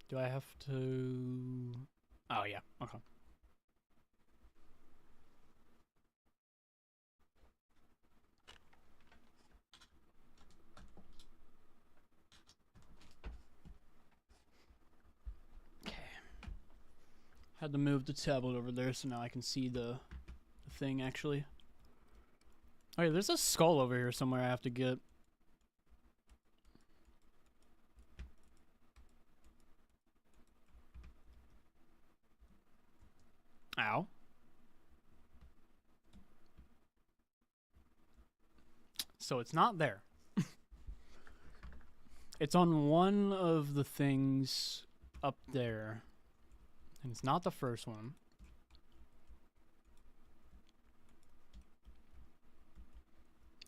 Do I have to... Oh, yeah. Okay. Okay. Had to move the tablet over there so now I can see the thing, actually. Oh, yeah, there's a skull over here somewhere I have to get. Ow. So it's not there. It's on one of the things up there. And it's not the first one.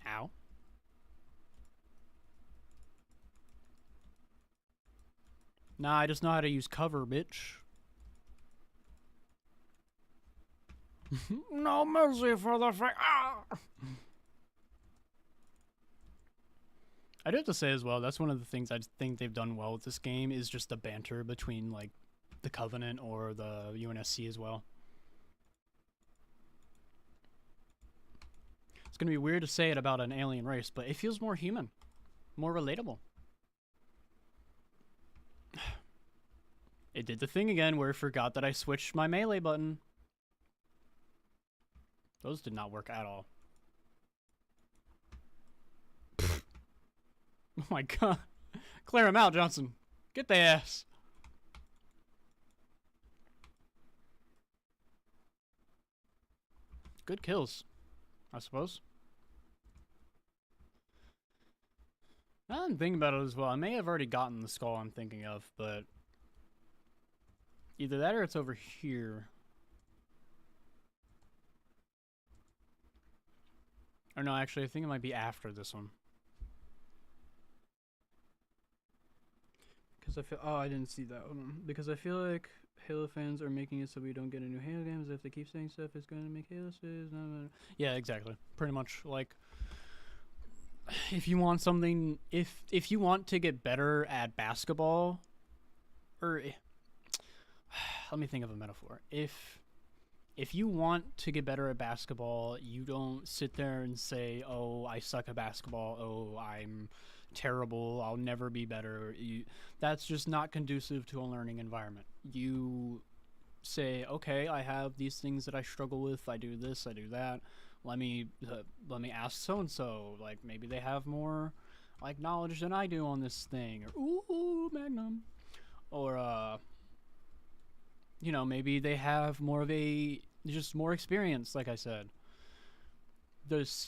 Ow. Nah, I just know how to use cover, bitch. No mercy for the ah! I do have to say as well, that's one of the things I think they've done well with this game is just the banter between the Covenant or the UNSC as well. It's gonna be weird to say it about an alien race, but it feels more human, more relatable. It did the thing again where it forgot that I switched my melee button. Those did not work at all. Oh my god. Clear him out, Johnson. Get the ass. Good kills, I suppose. Now I'm thinking about it as well. I may have already gotten the skull I'm thinking of, but either that or it's over here. Or no, actually, I think it might be after this one. Because I feel... Oh, I didn't see that one. Because I feel like Halo fans are making it so we don't get any new Halo games. If they keep saying stuff, it's going to make Halo series. Yeah, exactly. Pretty much, like... If you want something... If you want to get better at basketball... Or... Let me think of a metaphor. If you want to get better at basketball, you don't sit there and say, oh, I suck at basketball, oh, I'm terrible, I'll never be better. That's just not conducive to a learning environment. You say, okay, I have these things that I struggle with, I do this, I do that, let me ask so-and-so, like, maybe they have more, like, knowledge than I do on this thing, or, ooh, Magnum, or, you know, maybe they have more of just more experience, like I said.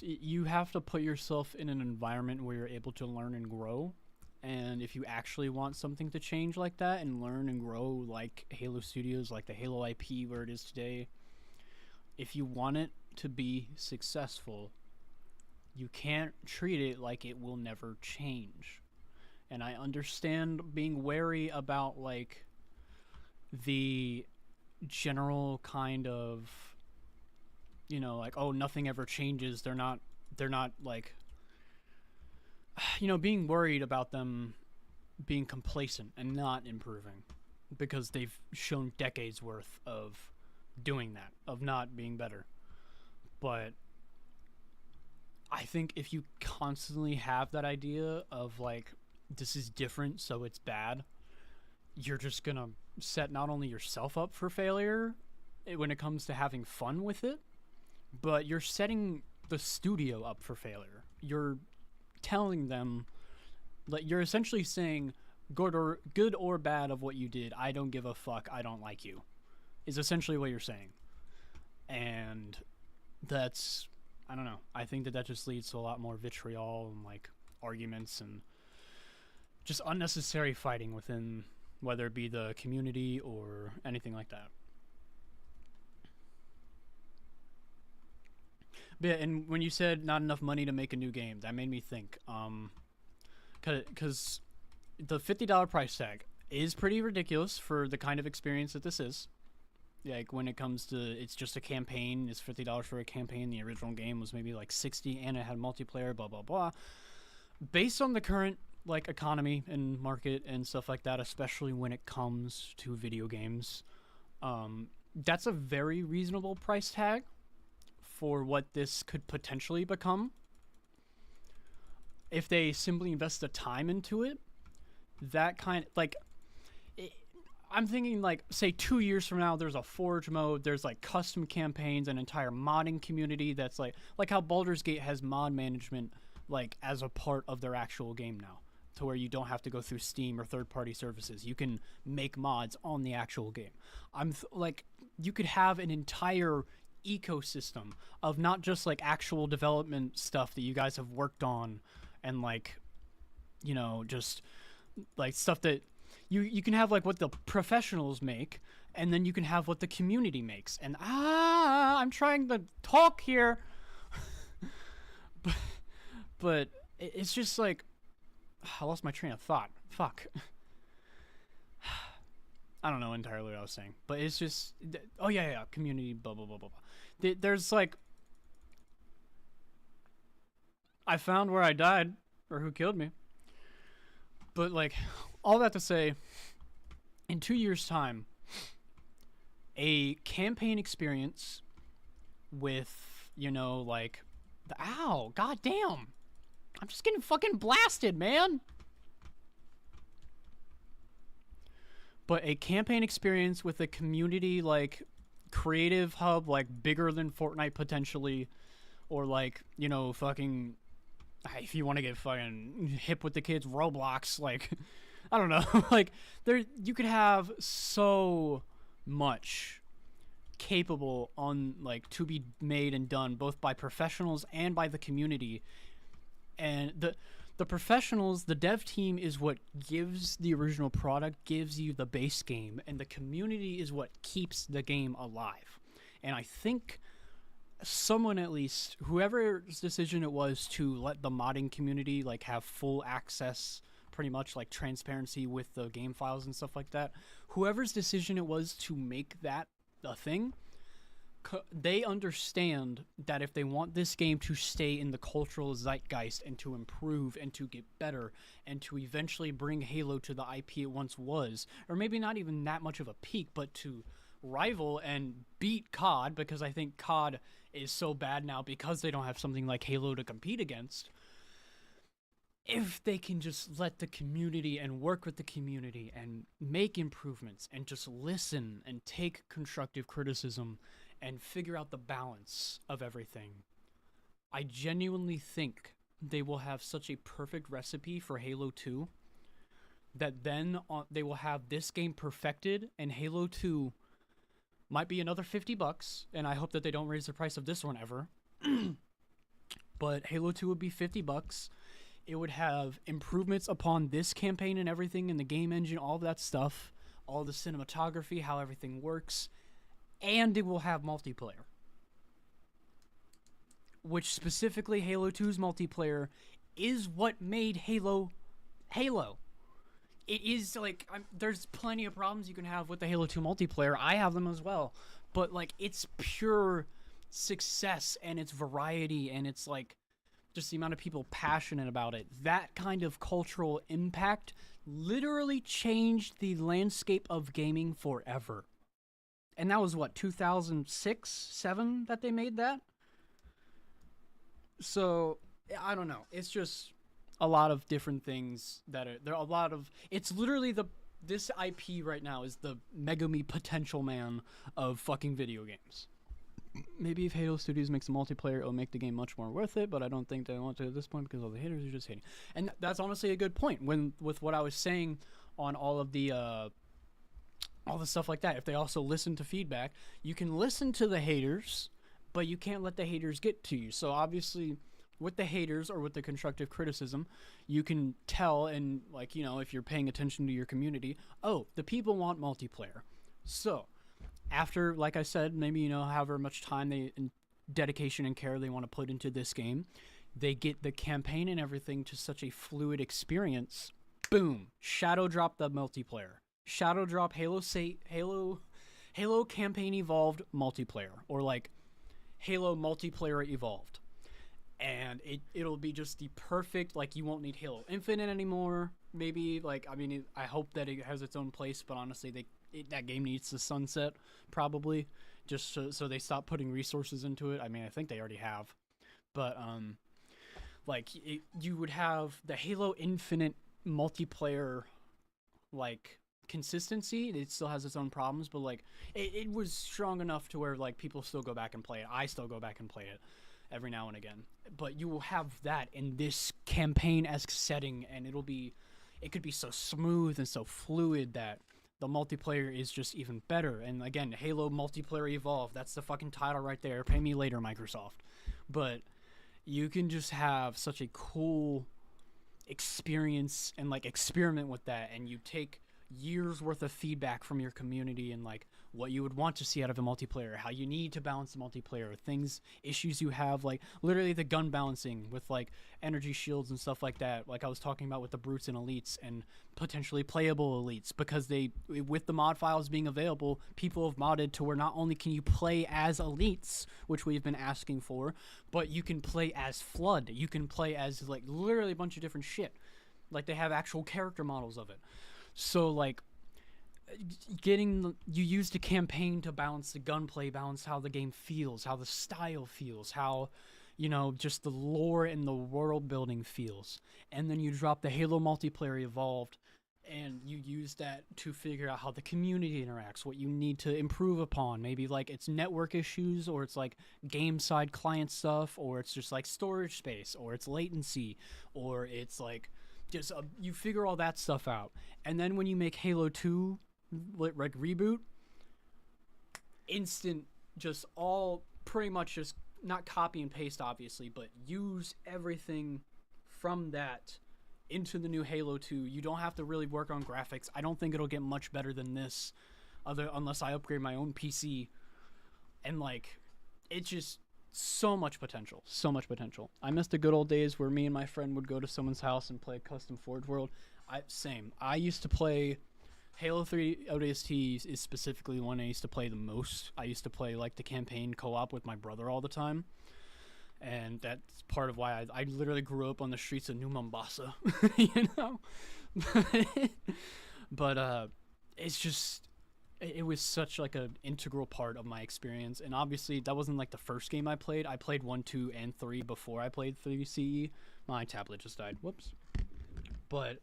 You have to put yourself in an environment where you're able to learn and grow. And if you actually want something to change like that and learn and grow like Halo Studios, like the Halo IP where it is today, if you want it to be successful, you can't treat it like it will never change. And I understand being wary about, like, the general kind of, you know, like, oh, nothing ever changes. They're not like, you know, being worried about them being complacent and not improving because they've shown decades worth of doing that, of not being better. But I think if you constantly have that idea of, like, this is different, so it's bad, you're just gonna set not only yourself up for failure when it comes to having fun with it, but you're setting the studio up for failure. You're telling them, like, you're essentially saying, good or bad of what you did, I don't give a fuck, I don't like you, is essentially what you're saying. And that's, I don't know, I think that just leads to a lot more vitriol and, like, arguments and just unnecessary fighting within, whether it be the community or anything like that. But yeah, and when you said not enough money to make a new game, that made me think, because the $50 price tag is pretty ridiculous for the kind of experience that this is. Like, when it comes to, it's just a campaign, it's $50 for a campaign. The original game was maybe like 60 and it had multiplayer, blah, blah, blah. Based on the current, like, economy and market and stuff like that, especially when it comes to video games, that's a very reasonable price tag for what this could potentially become if they simply invest the time into it. That kind of, like, I'm thinking, like, say 2 years from now, there's a Forge mode, there's, like, custom campaigns, an entire modding community that's like how Baldur's Gate has mod management, like, as a part of their actual game now, to where you don't have to go through Steam or third-party services. You can make mods on the actual game. Like, you could have an entire ecosystem of not just, like, actual development stuff that you guys have worked on and, like, you know, just, like, stuff that you can have, like, what the professionals make, and then you can have what the community makes. And I'm trying to talk here. but it's just like, I lost my train of thought. Fuck. I don't know entirely what I was saying, but it's just, oh yeah, community, blah, blah, blah, blah, blah. There's, like, I found where I died, or who killed me. But, like, all that to say, in 2 years' time, a campaign experience with, you know, like, ow, goddamn, I'm just getting fucking blasted, man. But a campaign experience with a community, like, creative hub, like, bigger than Fortnite potentially, or, like, you know, fucking, if you want to get fucking hip with the kids, Roblox, like, I don't know. Like there, you could have so much capable on like to be made and done both by professionals and by the community. And the professionals, the dev team is what gives the original product, gives you the base game, and the community is what keeps the game alive. And I think someone, at least whoever's decision it was to let the modding community like have full access, pretty much like transparency with the game files and stuff like that, whoever's decision it was to make that a thing, they understand that if they want this game to stay in the cultural zeitgeist and to improve and to get better and to eventually bring Halo to the IP it once was, or maybe not even that much of a peak, but to rival and beat COD, because I think COD is so bad now because they don't have something like Halo to compete against. If they can just let the community and work with the community and make improvements and just listen and take constructive criticism and figure out the balance of everything, I genuinely think they will have such a perfect recipe for Halo 2 that then they will have this game perfected, and Halo 2 might be another $50, and I hope that they don't raise the price of this one ever. But Halo 2 would be $50. It would have improvements upon this campaign and everything in the game engine, all that stuff, all the cinematography, how everything works, and it will have multiplayer. Which specifically Halo 2's multiplayer is what made Halo Halo. It is like, there's plenty of problems you can have with the Halo 2 multiplayer. I have them as well. But like, it's pure success and it's variety and it's like just the amount of people passionate about it. That kind of cultural impact literally changed the landscape of gaming forever. And that was what, 2006, 7 that they made that? So, I don't know. It's just a lot of different things that are, there are a lot of, it's literally this IP right now is the Megami Potential Man of fucking video games. Maybe if Halo Studios makes a multiplayer, it'll make the game much more worth it, but I don't think they want to at this point because all the haters are just hating. And that's honestly a good point with what I was saying on all of the stuff like that. If they also listen to feedback, you can listen to the haters, but you can't let the haters get to you. So obviously with the haters or with the constructive criticism, you can tell, and like, you know, if you're paying attention to your community, oh, the people want multiplayer. So after, like I said, maybe, you know, however much time and dedication and care they want to put into this game, they get the campaign and everything to such a fluid experience. Boom, shadow drop the multiplayer. Shadow drop Halo Campaign Evolved multiplayer, or like Halo Multiplayer Evolved. And it'll be just the perfect, like, you won't need Halo Infinite anymore. Maybe, like, I mean, I hope that it has its own place, but honestly, that game needs to sunset, probably, just so they stop putting resources into it. I mean, I think they already have. But, like, you would have the Halo Infinite multiplayer, like, consistency. It still has its own problems, but, like, it was strong enough to where, like, people still go back and play it. I still go back and play it every now and again. But you will have that in this campaign-esque setting, and it could be so smooth and so fluid that the multiplayer is just even better. And again, Halo Multiplayer Evolved, that's the fucking title right there. Pay me later, Microsoft. But you can just have such a cool experience and like experiment with that, and you take years worth of feedback from your community and like what you would want to see out of a multiplayer, how you need to balance the multiplayer, issues you have, like literally the gun balancing with like energy shields and stuff like that, like I was talking about with the brutes and elites and potentially playable elites, because with the mod files being available, people have modded to where not only can you play as elites, which we've been asking for, but you can play as Flood, you can play as like literally a bunch of different shit, like they have actual character models of it. So like you use the campaign to balance the gunplay, balance how the game feels, how the style feels, how, you know, just the lore and the world building feels. And then you drop the Halo Multiplayer Evolved, and you use that to figure out how the community interacts, what you need to improve upon. Maybe like it's network issues, or it's like game side client stuff, or it's just like storage space, or it's latency, or it's like just you figure all that stuff out, and then when you make Halo 2 like reboot, instant, just all pretty much just not copy and paste obviously, but use everything from that into the new Halo 2. You don't have to really work on graphics. I don't think it'll get much better than this, unless I upgrade my own PC. And like, it's just so much potential, so much potential. I miss the good old days where me and my friend would go to someone's house and play custom Forge World. I used to play Halo 3 ODST is specifically the one I used to play the most. I used to play like the campaign co-op with my brother all the time. And that's part of why I literally grew up on the streets of New Mombasa, you know? But it's just, it was such like an integral part of my experience. And obviously that wasn't like the first game I played. I played 1, 2, and 3 before I played 3 CE. My tablet just died. Whoops. But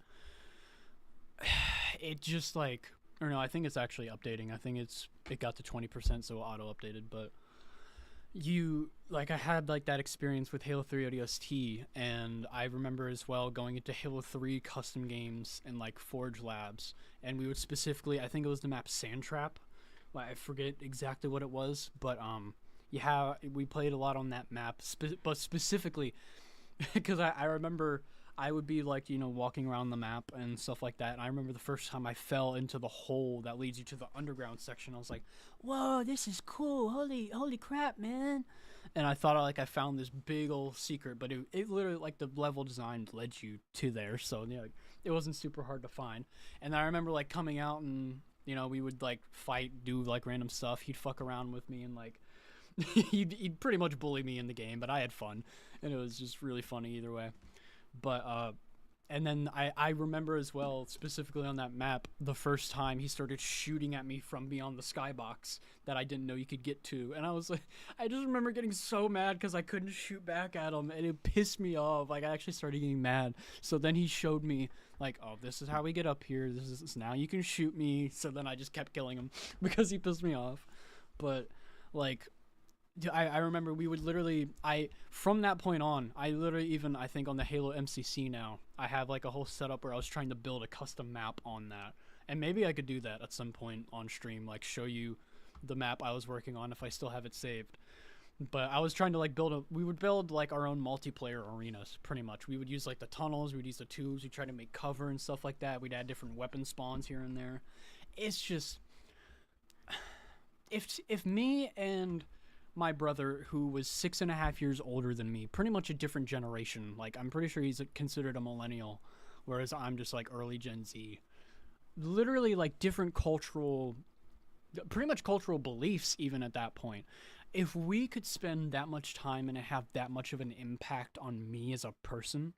it just like, or no, I think it's actually updating. I think it got to 20%, so auto updated. But I had like that experience with Halo 3 ODST, and I remember as well going into Halo 3 custom games and like Forge Labs, and we would specifically, I think it was the map Sandtrap. I forget exactly what it was, but we played a lot on that map, but specifically because I remember I would be like, walking around the map and stuff like that. And I remember the first time I fell into the hole that leads you to the underground section. I was like, whoa, this is cool. Holy crap, man. And I thought I found this big old secret, but it literally, like, the level design led you to there. So, it wasn't super hard to find. And I remember, like, coming out and, we would, like, fight, do, like, random stuff. He'd fuck around with me and, like, he'd pretty much bully me in the game, but I had fun. And it was just really funny either way. But and then I remember as well, specifically on that map, the first time he started shooting at me from beyond the skybox that I didn't know you could get to, and I was like, I just remember getting so mad because I couldn't shoot back at him, and it pissed me off. Like, I actually started getting mad. So then he showed me, like, oh, this is how we get up here. This is now you can shoot me. So then I just kept killing him because he pissed me off. But like, I remember we would literally, from that point on, I think on the Halo MCC now, I have like a whole setup where I was trying to build a custom map on that. And maybe I could do that at some point on stream, like show you the map I was working on if I still have it saved. But I was trying to like we would build like our own multiplayer arenas, pretty much. We would use like the tunnels, we'd use the tubes, we'd try to make cover and stuff like that. We'd add different weapon spawns here and there. It's just, if me and my brother, who was 6.5 years older than me, pretty much a different generation, like I'm pretty sure he's considered a millennial, whereas I'm just like early Gen Z, literally like different pretty much cultural beliefs even at that point. If we could spend that much time and have that much of an impact on me as a person,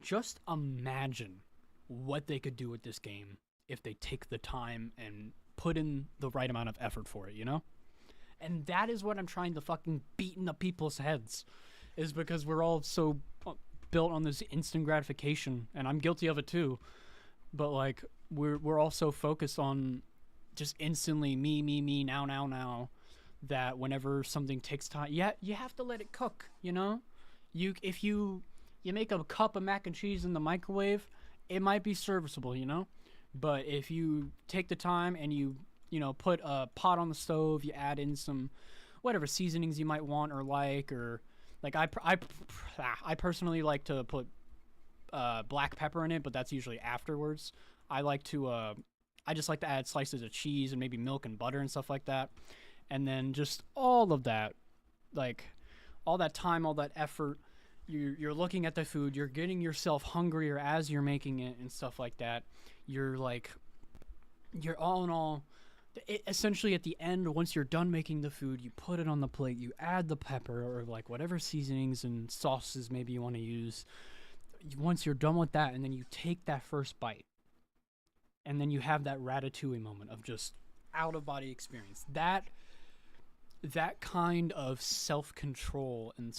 just imagine what they could do with this game if they take the time and put in the right amount of effort for it, And that is what I'm trying to fucking beat into people's heads, is because we're all so built on this instant gratification, and I'm guilty of it too. But like, we're all so focused on just instantly me, now, that whenever something takes time, you have to let it cook, If you make a cup of mac and cheese in the microwave, it might be serviceable, But if you take the time and you put a pot on the stove, you add in some whatever seasonings you might want or like I personally like to put black pepper in it, but that's usually afterwards. I just like to add slices of cheese and maybe milk and butter and stuff like that. And then just all of that, like all that time, all that effort, you're looking at the food, you're getting yourself hungrier as you're making it and stuff like that. You're all in all, essentially at the end, once you're done making the food, you put it on the plate, you add the pepper or like whatever seasonings and sauces maybe you want to use. Once you're done with that, and then you take that first bite, and then you have that ratatouille moment of just out-of-body experience. That kind of self-control and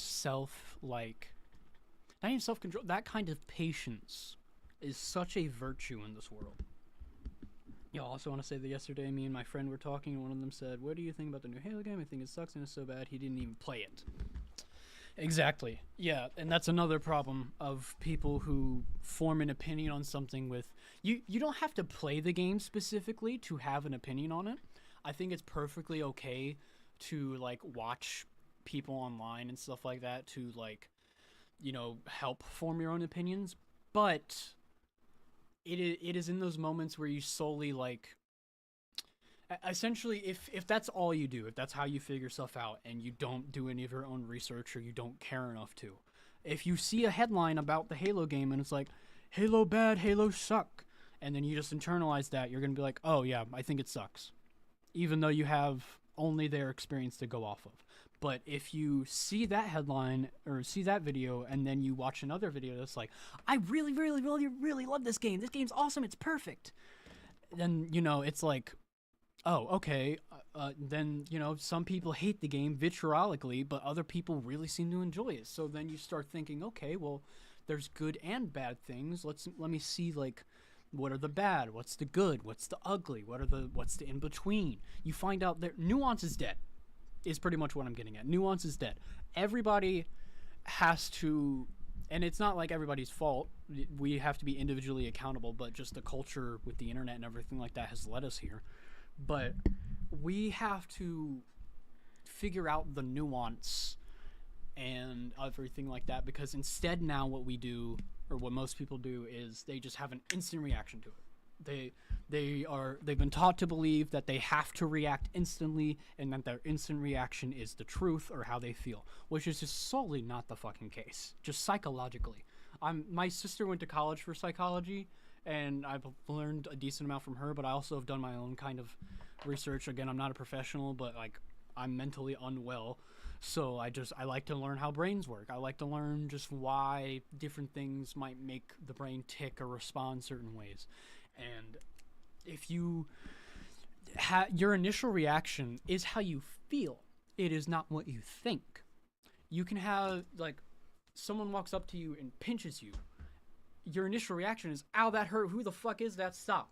not even self-control, that kind of patience is such a virtue in this world. I also want to say that yesterday me and my friend were talking, and one of them said, what do you think about the new Halo game? I think it sucks and it's so bad he didn't even play it. Exactly. Yeah, and that's another problem of people who form an opinion on something with you don't have to play the game specifically to have an opinion on it. I think it's perfectly okay to like watch people online and stuff like that to like, help form your own opinions, but it is in those moments where you solely like essentially if that's all you do, if that's how you figure stuff out and you don't do any of your own research or you don't care enough to, if you see a headline about the Halo game and it's like Halo bad, Halo suck, and then you just internalize that, you're going to be like, oh yeah, I think it sucks, even though you have only their experience to go off of. But if you see that headline or see that video and then you watch another video that's like, I really, really, really, really love this game, this game's awesome, it's perfect, then it's like, oh, okay. Then, some people hate the game vitriolically, but other people really seem to enjoy it. So then you start thinking, okay, well, there's good and bad things. Let me see, like, what are the bad? What's the good? What's the ugly? What's the in between? You find out that nuance is dead. Is pretty much what I'm getting at. Nuance is dead. Everybody has to, and it's not like everybody's fault. We have to be individually accountable, but just the culture with the internet and everything like that has led us here. But we have to figure out the nuance and everything like that, because instead now what we do, or what most people do, is they just have an instant reaction to it. They've been taught to believe that they have to react instantly and that their instant reaction is the truth or how they feel, which is just solely not the fucking case, just psychologically. My sister went to college for psychology, and I've learned a decent amount from her, but I also have done my own kind of research. Again, I'm not a professional, but like I'm mentally unwell, so I like to learn how brains work. I like to learn just why different things might make the brain tick or respond certain ways. And if you your initial reaction is how you feel, it is not what you think. You can have, like, someone walks up to you and pinches you, your initial reaction is, ow, that hurt, who the fuck is that, stop.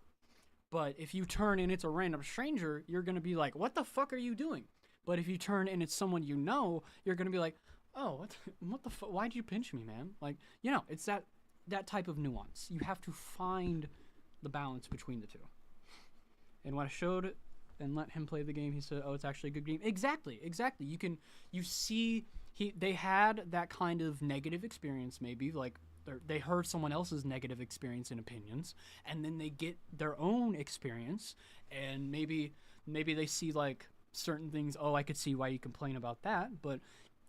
But if you turn and it's a random stranger, you're going to be like, what the fuck are you doing? But if you turn and it's someone you know, you're going to be like, oh, what the fuck, why'd you pinch me, man? Like, it's that type of nuance. You have to find the balance between the two. And when I showed it and let him play the game, he said, oh, it's actually a good game. Exactly. You see, they had that kind of negative experience, maybe, like, they heard someone else's negative experience and opinions, and then they get their own experience, and maybe they see like certain things. Oh, I could see why you complain about that. But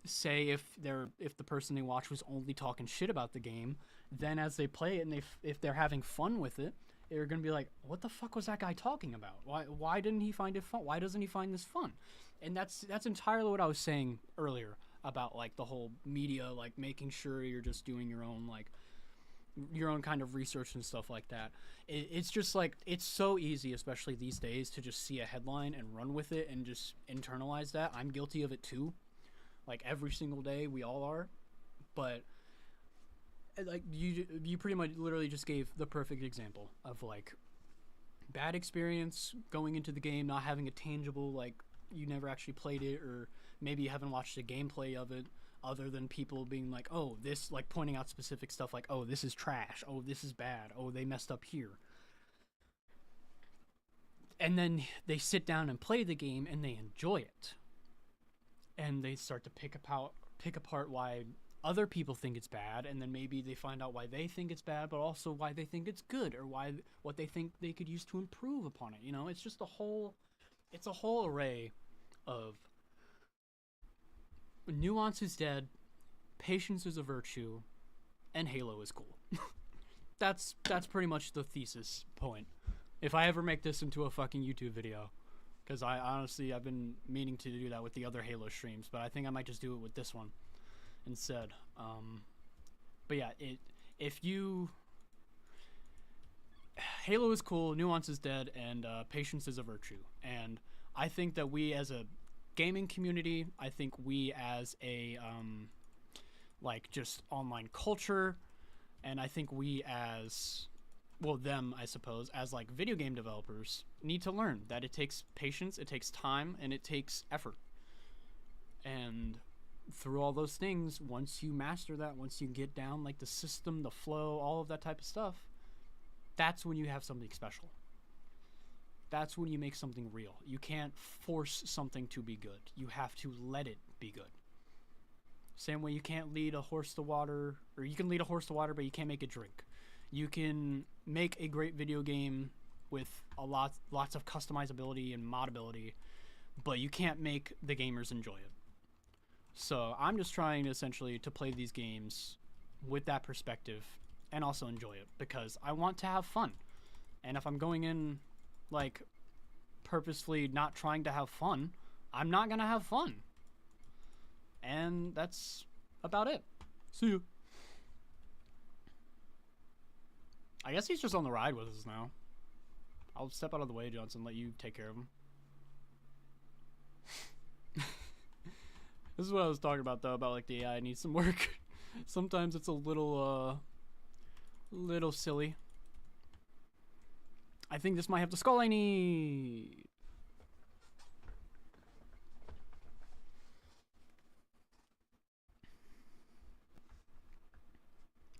say if the person they watch was only talking shit about the game, then as they play it and if they're having fun with it, they're gonna be like, what the fuck was that guy talking about? Why didn't he find it fun? Why doesn't he find this fun? And that's entirely what I was saying earlier about like the whole media, like making sure you're just doing your own kind of research and stuff like that. It's just like, it's so easy, especially these days, to just see a headline and run with it and just internalize that. I'm guilty of it too. Like every single day, we all are. But like you pretty much literally just gave the perfect example of like bad experience going into the game, not having a tangible, like, you never actually played it, or maybe you haven't watched the gameplay of it, other than people being like, oh, this, like, pointing out specific stuff like, oh, this is trash, oh, this is bad, oh, they messed up here. And then they sit down and play the game and they enjoy it. And they start to pick apart why other people think it's bad, and then maybe they find out why they think it's bad, but also why they think it's good, or what they think they could use to improve upon it. It's just a whole array of nuance is dead, patience is a virtue, and Halo is cool. That's pretty much the thesis point. If I ever make this into a fucking YouTube video, because I've been meaning to do that with the other Halo streams, but I think I might just do it with this one instead. But yeah, Halo is cool, nuance is dead, and patience is a virtue. And I think that we as a gaming community, I think we as a like just online culture, and I think we as, well, them, I suppose, as like video game developers, need to learn that it takes patience, it takes time, and it takes effort. And through all those things, once you master that, once you get down like the system, the flow, all of that type of stuff, that's when you have something special. That's when you make something real. You can't force something to be good. You have to let it be good. Same way you can't lead a horse to water, or you can lead a horse to water, but you can't make it drink. You can make a great video game with lots of customizability and modability, but you can't make the gamers enjoy it. So I'm just trying essentially to play these games with that perspective and also enjoy it, because I want to have fun. And if I'm going in like purposefully not trying to have fun, I'm not gonna have fun. And that's about it. See you. I guess he's just on the ride with us now. I'll step out of the way, Johnson, let you take care of him. This is what I was talking about, though, about like the AI needs some work. Sometimes it's a little silly. I think this might have the skull I need.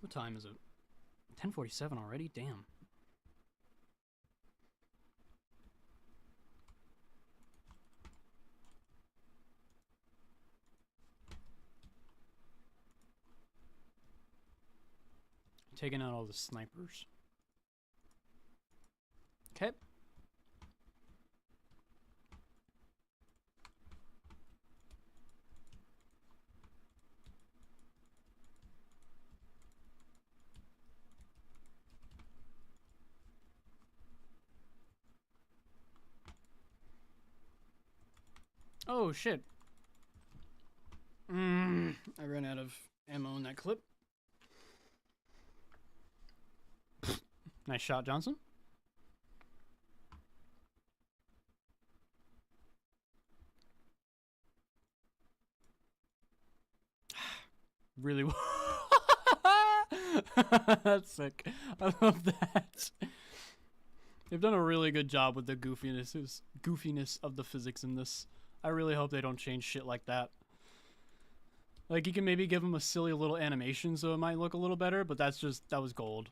What time is it? 10:47 already? Damn. Taking out all the snipers. Okay. Oh shit. I ran out of ammo in that clip. Nice shot, Johnson. Really? That's sick. I love that. They've done a really good job with the goofiness of the physics in this. I really hope they don't change shit like that. Like, you can maybe give them a silly little animation so it might look a little better, but that was gold.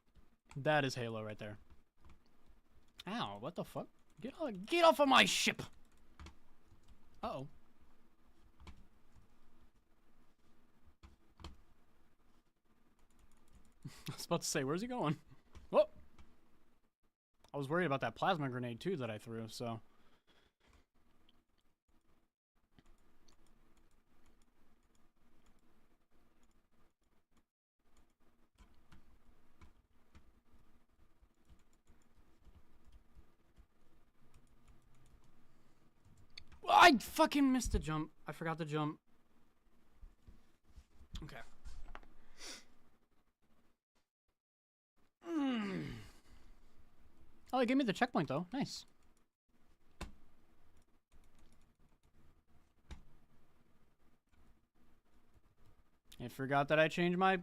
That is Halo right there. Ow, what the fuck? Get off of my ship! Uh-oh. I was about to say, where's he going? Whoa! I was worried about that plasma grenade, too, that I threw, so... I fucking missed the jump. I forgot to jump. Okay. Oh, they gave me the checkpoint, though. Nice. I forgot that I changed my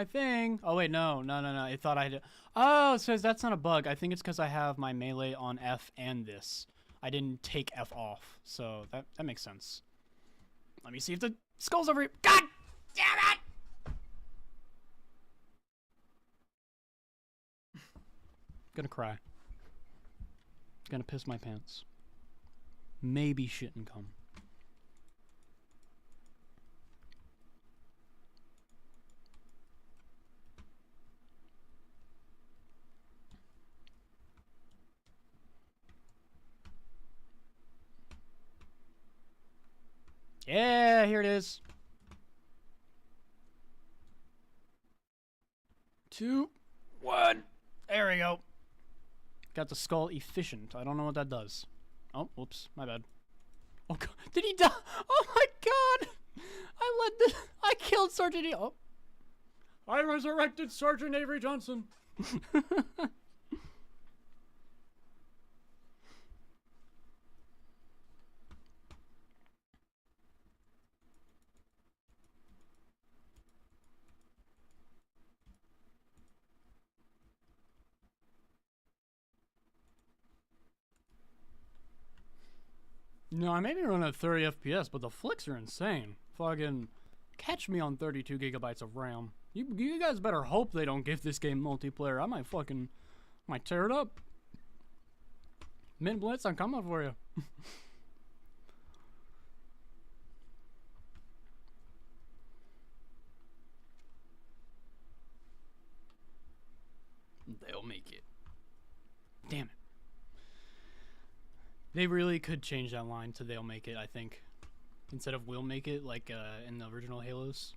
thing. Oh, wait, no. I thought I had to... Oh, it says that's not a bug. I think it's because I have my melee on F and this. I didn't take F off, so that makes sense. Let me see if the skull's over here. God damn it! Gonna cry. Gonna piss my pants. Maybe shit and come. Yeah, here it is. 2, 1. There we go. Got the skull efficient. I don't know what that does. Oh, whoops. My bad. Oh, God. Did he die? Oh, my God. I killed Sergeant Oh. I resurrected Sergeant Avery Johnson. No, I may be running at 30 FPS, but the flicks are insane. Fucking catch me on 32 gigabytes of RAM. You guys better hope they don't give this game multiplayer. I might tear it up. Mint Blitz, I'm coming for you. They'll make it. Damn it. They really could change that line to "they'll make it," I think. Instead of "we'll make it," like in the original Halos.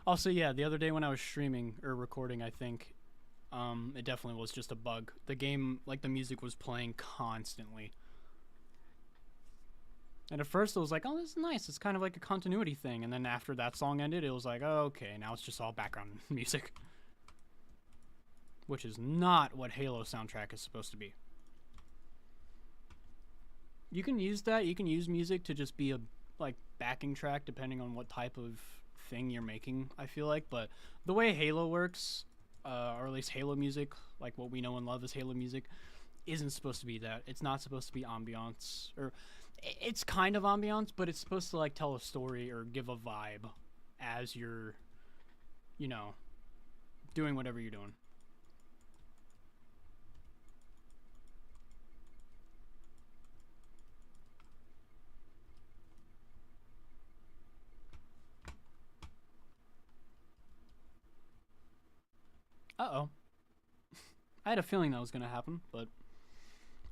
Also, yeah, the other day when I was streaming, or recording, I think, it definitely was just a bug. The game, like, the music was playing constantly. And at first it was like, oh, this is nice. It's kind of like a continuity thing. And then after that song ended, it was like, oh, okay, now it's just all background music. Which is not what Halo soundtrack is supposed to be. You can use that. You can use music to just be a, like, backing track depending on what type of thing you're making, I feel like. But the way Halo works, or at least Halo music, like what we know and love as Halo music, isn't supposed to be that. It's not supposed to be ambiance, or it's kind of ambiance, but it's supposed to, like, tell a story or give a vibe as you're, you know, doing whatever you're doing. Uh-oh. I had a feeling that was going to happen, but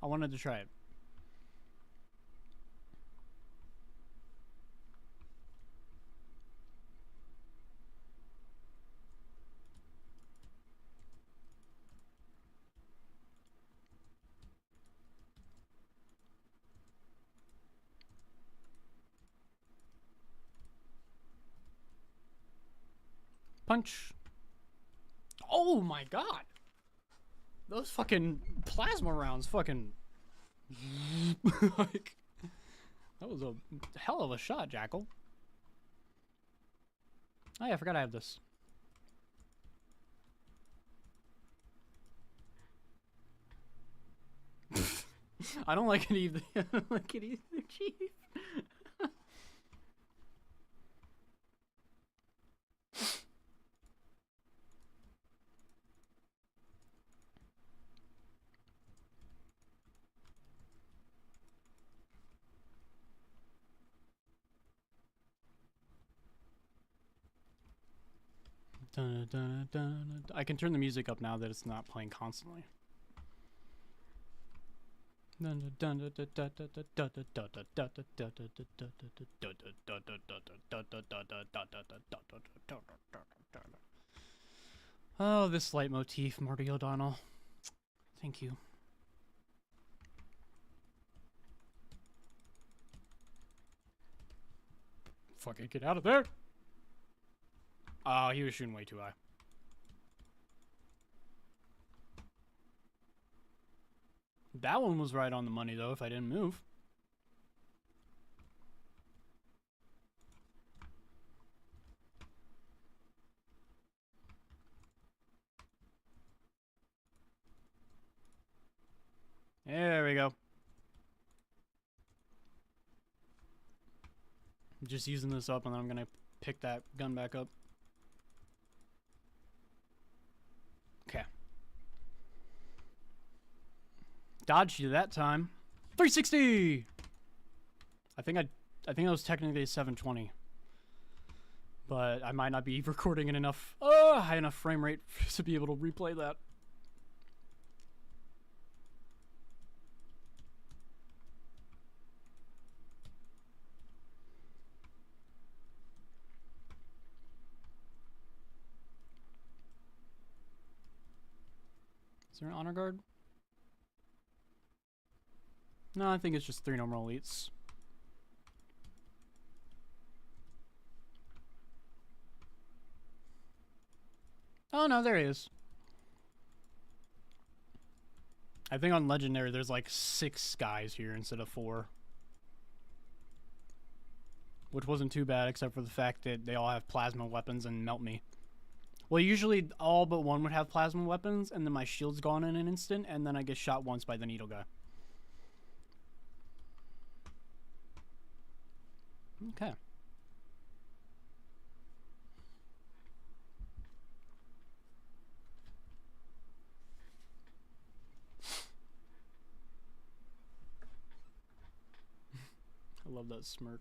I wanted to try it. Punch. Oh my god! Those fucking plasma rounds fucking... like, that was a hell of a shot, Jackal. Oh yeah, I forgot I have this. I don't like it either. I don't like it either, Chief. Dun, dun, dun, dun. I can turn the music up now that it's not playing constantly. Oh, this leitmotif, Marty O'Donnell. Thank you. Fucking get out of there! Oh, he was shooting way too high. That one was right on the money, though, if I didn't move. There we go. I'm just using this up, and then I'm gonna pick that gun back up. Okay. Dodged you that time. 360. I think that was technically a 720. But I might not be recording in enough high enough frame rate to be able to replay that. Is there an honor guard? No, I think it's just 3 normal elites. Oh no, there he is. I think on Legendary there's like 6 guys here instead of 4. Which wasn't too bad except for the fact that they all have plasma weapons and melt me. Well, usually all but one would have plasma weapons, and then my shield's gone in an instant, and then I get shot once by the needle guy. Okay. I love that smirk.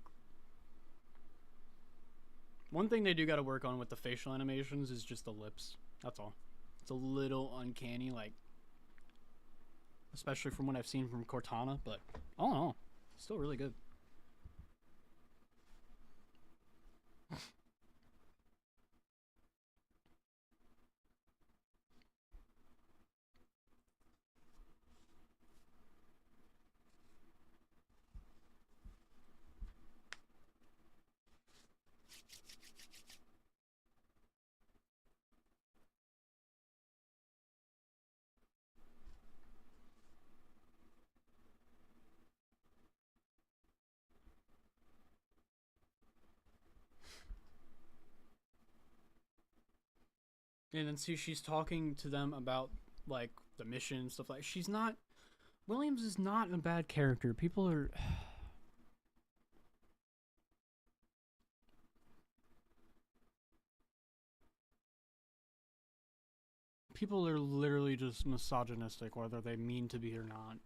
One thing they do got to work on with the facial animations is just the lips. That's all. It's a little uncanny, like, especially from what I've seen from Cortana, but all in all, still really good. And then see, she's talking to them about like the mission and stuff like. She's not. Williams is not a bad character. People are. People are literally just misogynistic, whether they mean to be or not.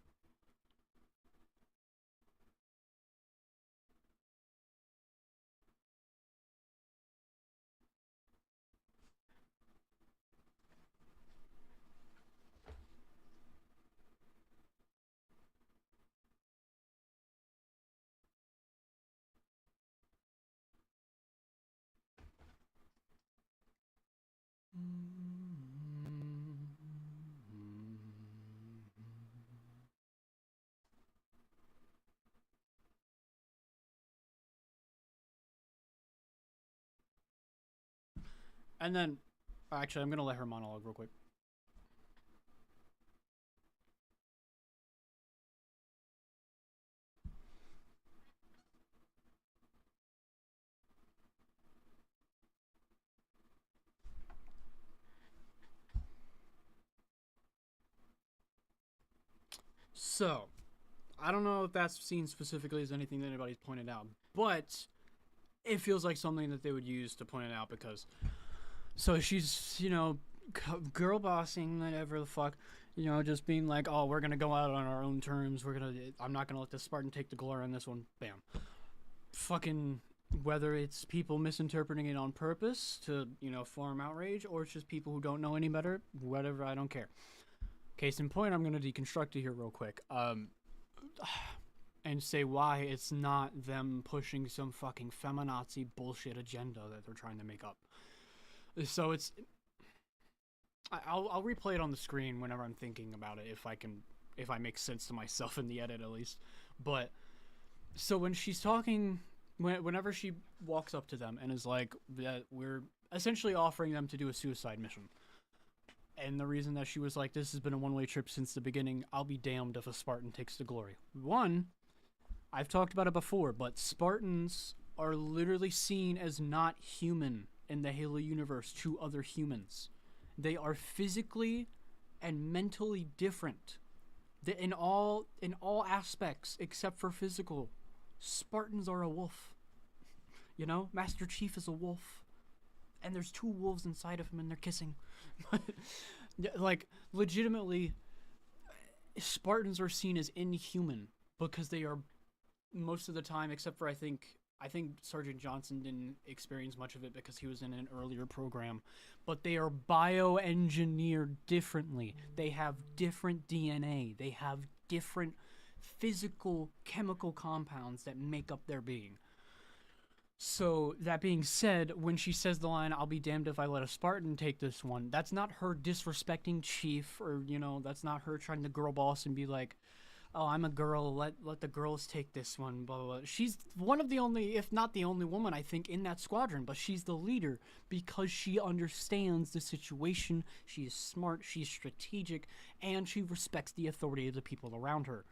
And then, actually, I'm gonna let her monologue real quick. So, I don't know if that scene specifically is anything that anybody's pointed out, but it feels like something that they would use to point it out because. So she's, girl bossing, whatever the fuck, just being like, oh, we're gonna go out on our own terms. I'm not gonna let the Spartan take the glory on this one. Bam. Fucking, whether it's people misinterpreting it on purpose to, form outrage, or it's just people who don't know any better, whatever, I don't care. Case in point, I'm gonna deconstruct it here real quick. And say why it's not them pushing some fucking feminazi bullshit agenda that they're trying to make up. So I'll replay it on the screen whenever I'm thinking about it, if I make sense to myself in the edit at least. But so when she's talking, whenever she walks up to them and is like, that we're essentially offering them to do a suicide mission. And the reason that she was like, this has been a one-way trip since the beginning, I'll be damned if a Spartan takes the glory. One, I've talked about it before, but Spartans are literally seen as not human in the Halo universe to other humans. They are physically and mentally different. In all aspects except for physical. Spartans are a wolf. Master Chief is a wolf. And there's 2 wolves inside of him and they're kissing. Like, legitimately, Spartans are seen as inhuman because they are, most of the time, except for I think Sergeant Johnson didn't experience much of it because he was in an earlier program, but they are bioengineered differently. They have different DNA. They have different physical chemical compounds that make up their being. So, that being said, when she says the line, I'll be damned if I let a Spartan take this one, that's not her disrespecting Chief, or, that's not her trying to girl boss and be like, oh, I'm a girl, let the girls take this one, blah, blah, blah. She's one of the only, if not the only woman, I think, in that squadron, but she's the leader because she understands the situation, she is smart, she's strategic, and she respects the authority of the people around her.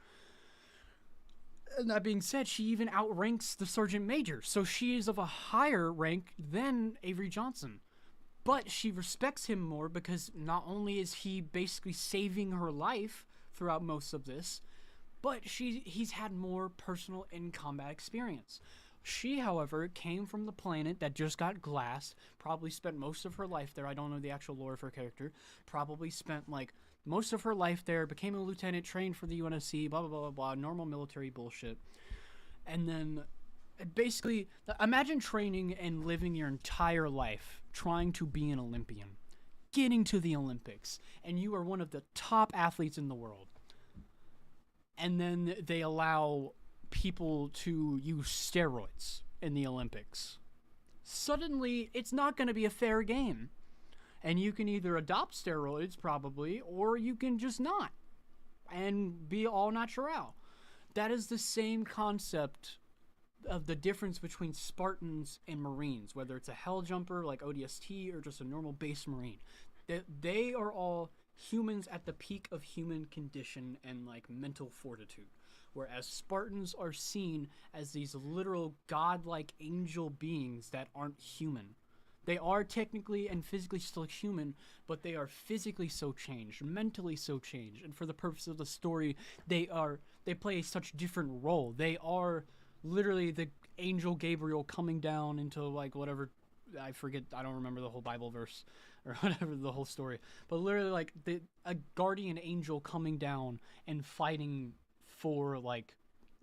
And that being said, she even outranks the Sergeant Major, so she is of a higher rank than Avery Johnson. But she respects him more because not only is he basically saving her life throughout most of this, but he's had more personal in-combat experience. She, however, came from the planet that just got glassed, probably spent most of her life there. I don't know the actual lore of her character. Probably spent, like, most of her life there, became a lieutenant, trained for the UNSC, blah, blah, blah, blah, blah, normal military bullshit. And then, basically, imagine training and living your entire life trying to be an Olympian, getting to the Olympics, and you are one of the top athletes in the world. And then they allow people to use steroids in the Olympics. Suddenly, it's not going to be a fair game. And you can either adopt steroids, probably, or you can just not. And be all natural. That is the same concept of the difference between Spartans and Marines, whether it's a hell jumper like ODST or just a normal base Marine. They are all humans at the peak of human condition and, like, mental fortitude. Whereas Spartans are seen as these literal godlike angel beings that aren't human. They are technically and physically still human, but they are physically so changed, mentally so changed, and for the purpose of the story, they play such different role. They are literally the angel Gabriel coming down into, like, whatever, I forget, I don't remember the whole Bible verse or whatever, the whole story, but literally, like, a guardian angel coming down and fighting for, like,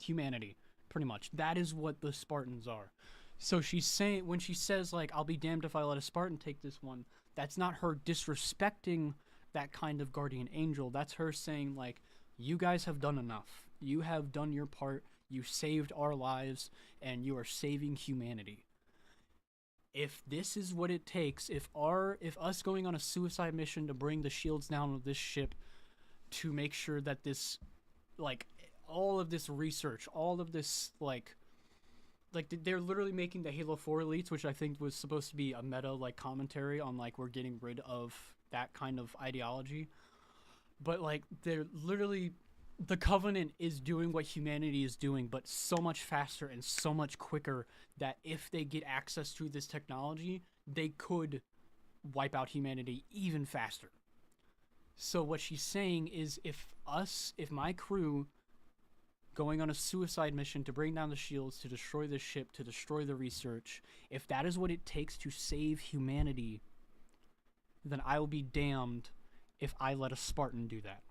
humanity, pretty much. That is what the Spartans are. So she's saying, when she says, like, I'll be damned if I let a Spartan take this one, that's not her disrespecting that kind of guardian angel. That's her saying, like, you guys have done enough. You have done your part. You saved our lives, and you are saving humanity. If this is what it takes, if us going on a suicide mission to bring the shields down with this ship to make sure that this, like, all of this research, all of this, like they're literally making the Halo 4 elites, which I think was supposed to be a meta, like, commentary on, like, we're getting rid of that kind of ideology. But, like, they're literally, the Covenant is doing what humanity is doing, but so much faster and so much quicker that if they get access to this technology, they could wipe out humanity even faster. So what she's saying is, if my crew going on a suicide mission to bring down the shields, to destroy the ship, to destroy the research, if that is what it takes to save humanity, then I will be damned if I let a Spartan do that.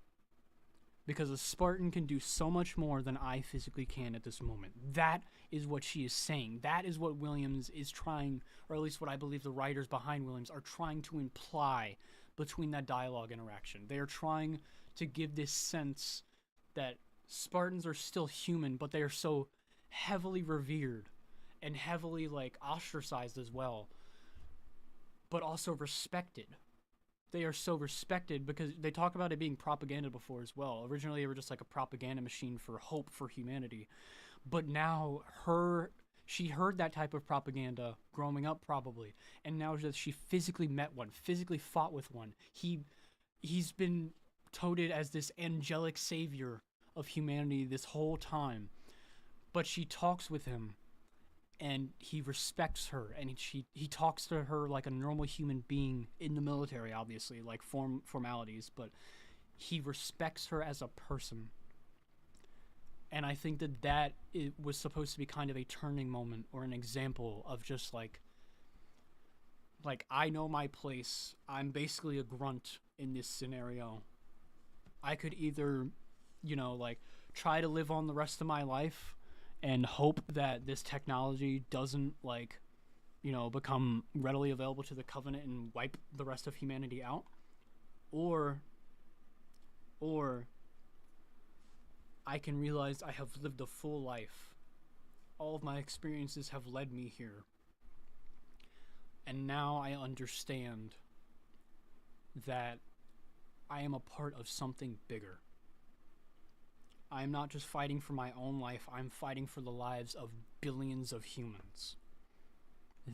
Because a Spartan can do so much more than I physically can at this moment. That is what she is saying. That is what Williams is trying, or at least what I believe the writers behind Williams are trying to imply between that dialogue interaction. They are trying to give this sense that Spartans are still human, but they are so heavily revered and heavily, like, ostracized as well, but also respected. They are so respected because they talk about it being propaganda before as well. Originally, they were just like a propaganda machine for hope for humanity, but now she heard that type of propaganda growing up, probably, and now that she physically met one, physically fought with one, he's been touted as this angelic savior of humanity this whole time, but she talks with him and he respects her, and he talks to her like a normal human being in the military, obviously, like formalities, but he respects her as a person. And I think that it was supposed to be kind of a turning moment or an example of just like I know my place. I'm basically a grunt in this scenario. I could either, like, try to live on the rest of my life and hope that this technology doesn't, like, become readily available to the Covenant and wipe the rest of humanity out, or I can realize I have lived a full life. All of my experiences have led me here, and now I understand that I am a part of something bigger. I'm not just fighting for my own life, I'm fighting for the lives of billions of humans.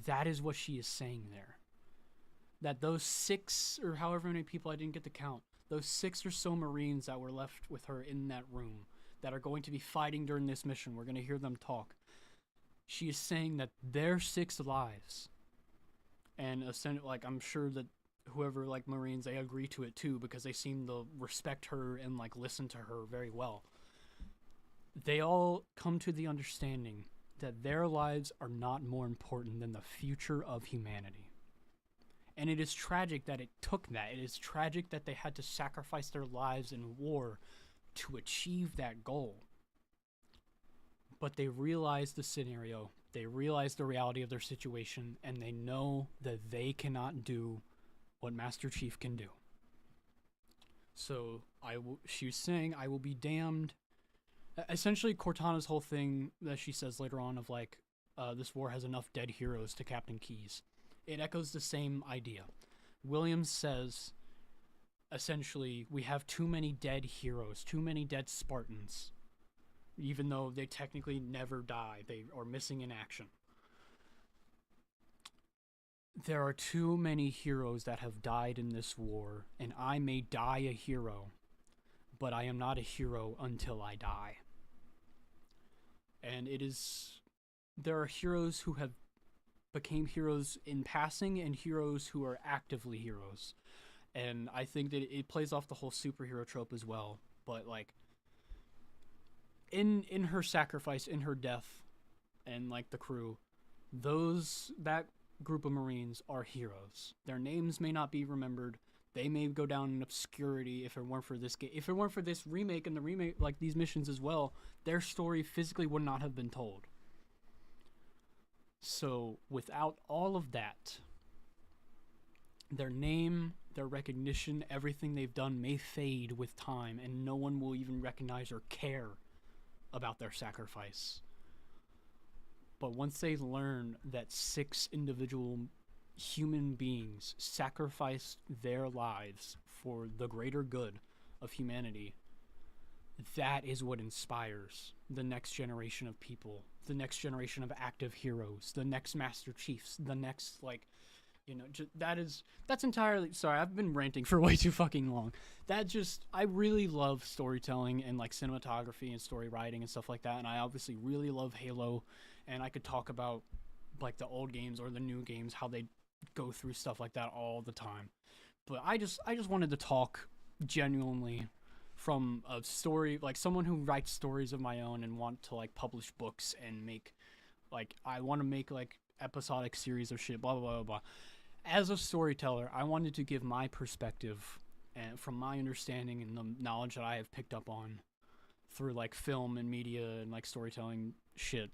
That is what she is saying there. That those 6, or however many people, I didn't get to count, those 6 or so Marines that were left with her in that room, that are going to be fighting during this mission, we're going to hear them talk. She is saying that their 6 lives, and like, I'm sure that whoever, like, Marines, they agree to it too, because they seem to respect her and, like, listen to her very well. They all come to the understanding that their lives are not more important than the future of humanity. And it is tragic that it took that. It is tragic that they had to sacrifice their lives in war to achieve that goal. But they realized the scenario, they realized the reality of their situation, and they know that they cannot do what Master Chief can do. So she was saying, I will be damned. Essentially, Cortana's whole thing that she says later on of like, this war has enough dead heroes to Captain Keyes. It echoes the same idea. Williams says, essentially, we have too many dead heroes, too many dead Spartans, even though they technically never die. They are missing in action. There are too many heroes that have died in this war, and I may die a hero, but I am not a hero until I die. And there are heroes who have became heroes in passing and heroes who are actively heroes. And I think that it plays off the whole superhero trope as well. But like in her sacrifice, in her death, and like the crew, that group of Marines are heroes. Their names may not be remembered. They may go down in obscurity if it weren't for this game. If it weren't for this remake and the remake, like these missions as well, their story physically would not have been told. So without all of that, their name, their recognition, everything they've done may fade with time, and no one will even recognize or care about their sacrifice. But once they learn that 6 individual human beings sacrificed their lives for the greater good of humanity, that is what inspires the next generation of people, the next generation of active heroes, the next Master Chiefs, the next, like, you know, that's entirely, sorry, I've been ranting for way too fucking long. I really love storytelling and like cinematography and story writing and stuff like that, and I obviously really love Halo, and I could talk about like the old games or the new games, how they go through stuff like that all the time. But I just wanted to talk genuinely from a story, like someone who writes stories of my own and want to like publish books and make, like, I want to make like episodic series of shit, blah blah blah blah blah. As a storyteller, I wanted to give my perspective and from my understanding and the knowledge that I have picked up on through like film and media and like storytelling shit,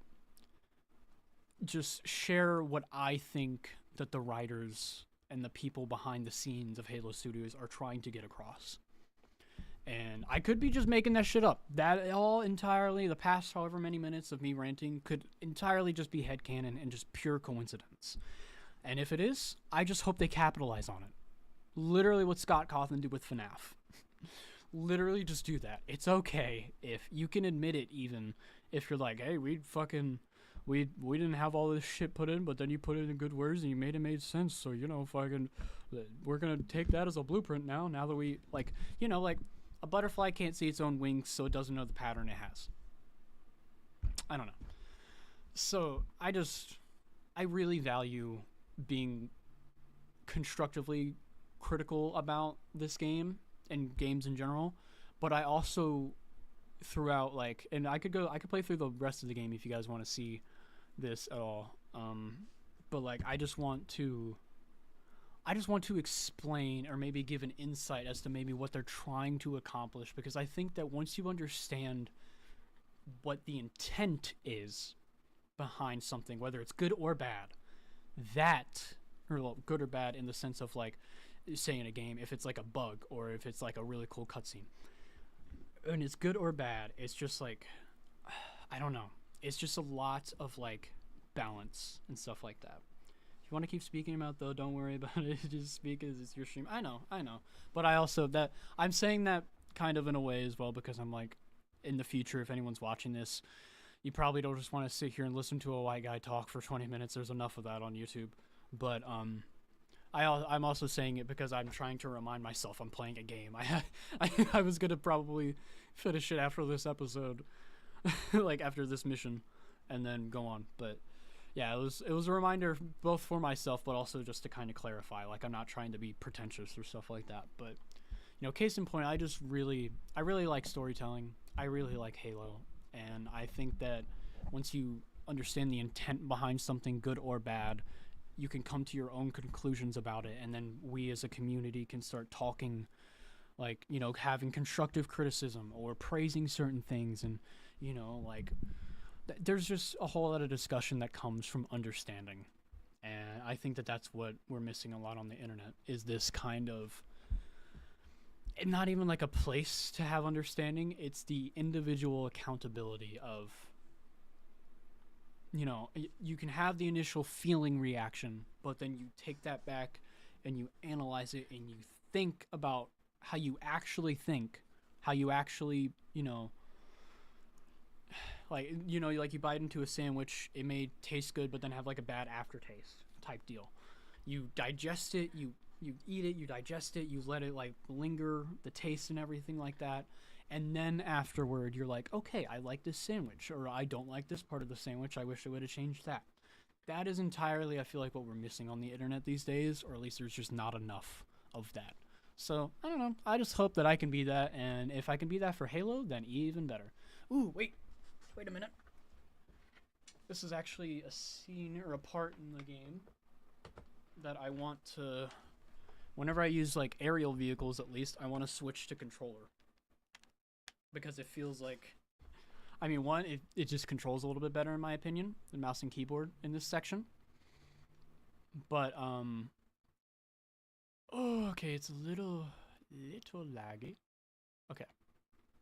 just share what I think that the writers and the people behind the scenes of Halo Studios are trying to get across. And I could be just making that shit up. That all entirely, the past however many minutes of me ranting could entirely just be headcanon and just pure coincidence. And if it is, I just hope they capitalize on it. Literally what Scott Cawthon did with FNAF. Literally just do that. It's okay if you can admit it, even if you're like, hey, we didn't have all this shit put in, but then you put it in good words and you made sense. So, you know, we're going to take that as a blueprint now that we, like, you know, like a butterfly can't see its own wings, so it doesn't know the pattern it has. I don't know. So I really value being constructively critical about this game and games in general, but I also throughout, like, and I could play through the rest of the game if you guys want to see this at all, but like I just want to explain or maybe give an insight as to maybe what they're trying to accomplish, because I think that once you understand what the intent is behind something, whether it's good or bad, well, good or bad in the sense of like, say in a game, if it's like a bug or if it's like a really cool cutscene, and it's good or bad, it's just like, I don't know. It's just a lot of like balance and stuff like that. If you want to keep speaking about though, don't worry about it. Just speak as it's your stream. I know. But I'm saying that kind of in a way as well, because I'm like, in the future, if anyone's watching this, you probably don't just want to sit here and listen to a white guy talk for 20 minutes. There's enough of that on YouTube. But I'm also saying it because I'm trying to remind myself I'm playing a game. I was gonna probably finish it after this episode, like after this mission, and then go on. But yeah, it was a reminder both for myself, but also just to kind of clarify. Like, I'm not trying to be pretentious or stuff like that. But you know, case in point, I really like storytelling. I really like Halo, and I think that once you understand the intent behind something, good or bad, you can come to your own conclusions about it, and then we as a community can start talking, like, you know, having constructive criticism or praising certain things, and, you know, like, there's just a whole lot of discussion that comes from understanding. And I think that that's what we're missing a lot on the internet, is this kind of, not even like a place to have understanding, it's the individual accountability of, you know, you can have the initial feeling reaction, but then you take that back and you analyze it and you think about how you actually think, how you actually, you know, like, you know, like you bite into a sandwich, it may taste good, but then have like a bad aftertaste type deal. You digest it, you eat it, you digest it, you let it like linger, the taste and everything like that. And then afterward, you're like, okay, I like this sandwich, or I don't like this part of the sandwich. I wish I would have changed that. That is entirely, I feel like, what we're missing on the internet these days, or at least there's just not enough of that. So, I don't know. I just hope that I can be that, and if I can be that for Halo, then even better. Ooh, wait a minute. This is actually a scene or a part in the game that I want to, whenever I use like aerial vehicles at least, I want to switch to controller. Because it feels like, I mean, one, it just controls a little bit better in my opinion than mouse and keyboard in this section. But, oh, okay, it's a little laggy. Okay,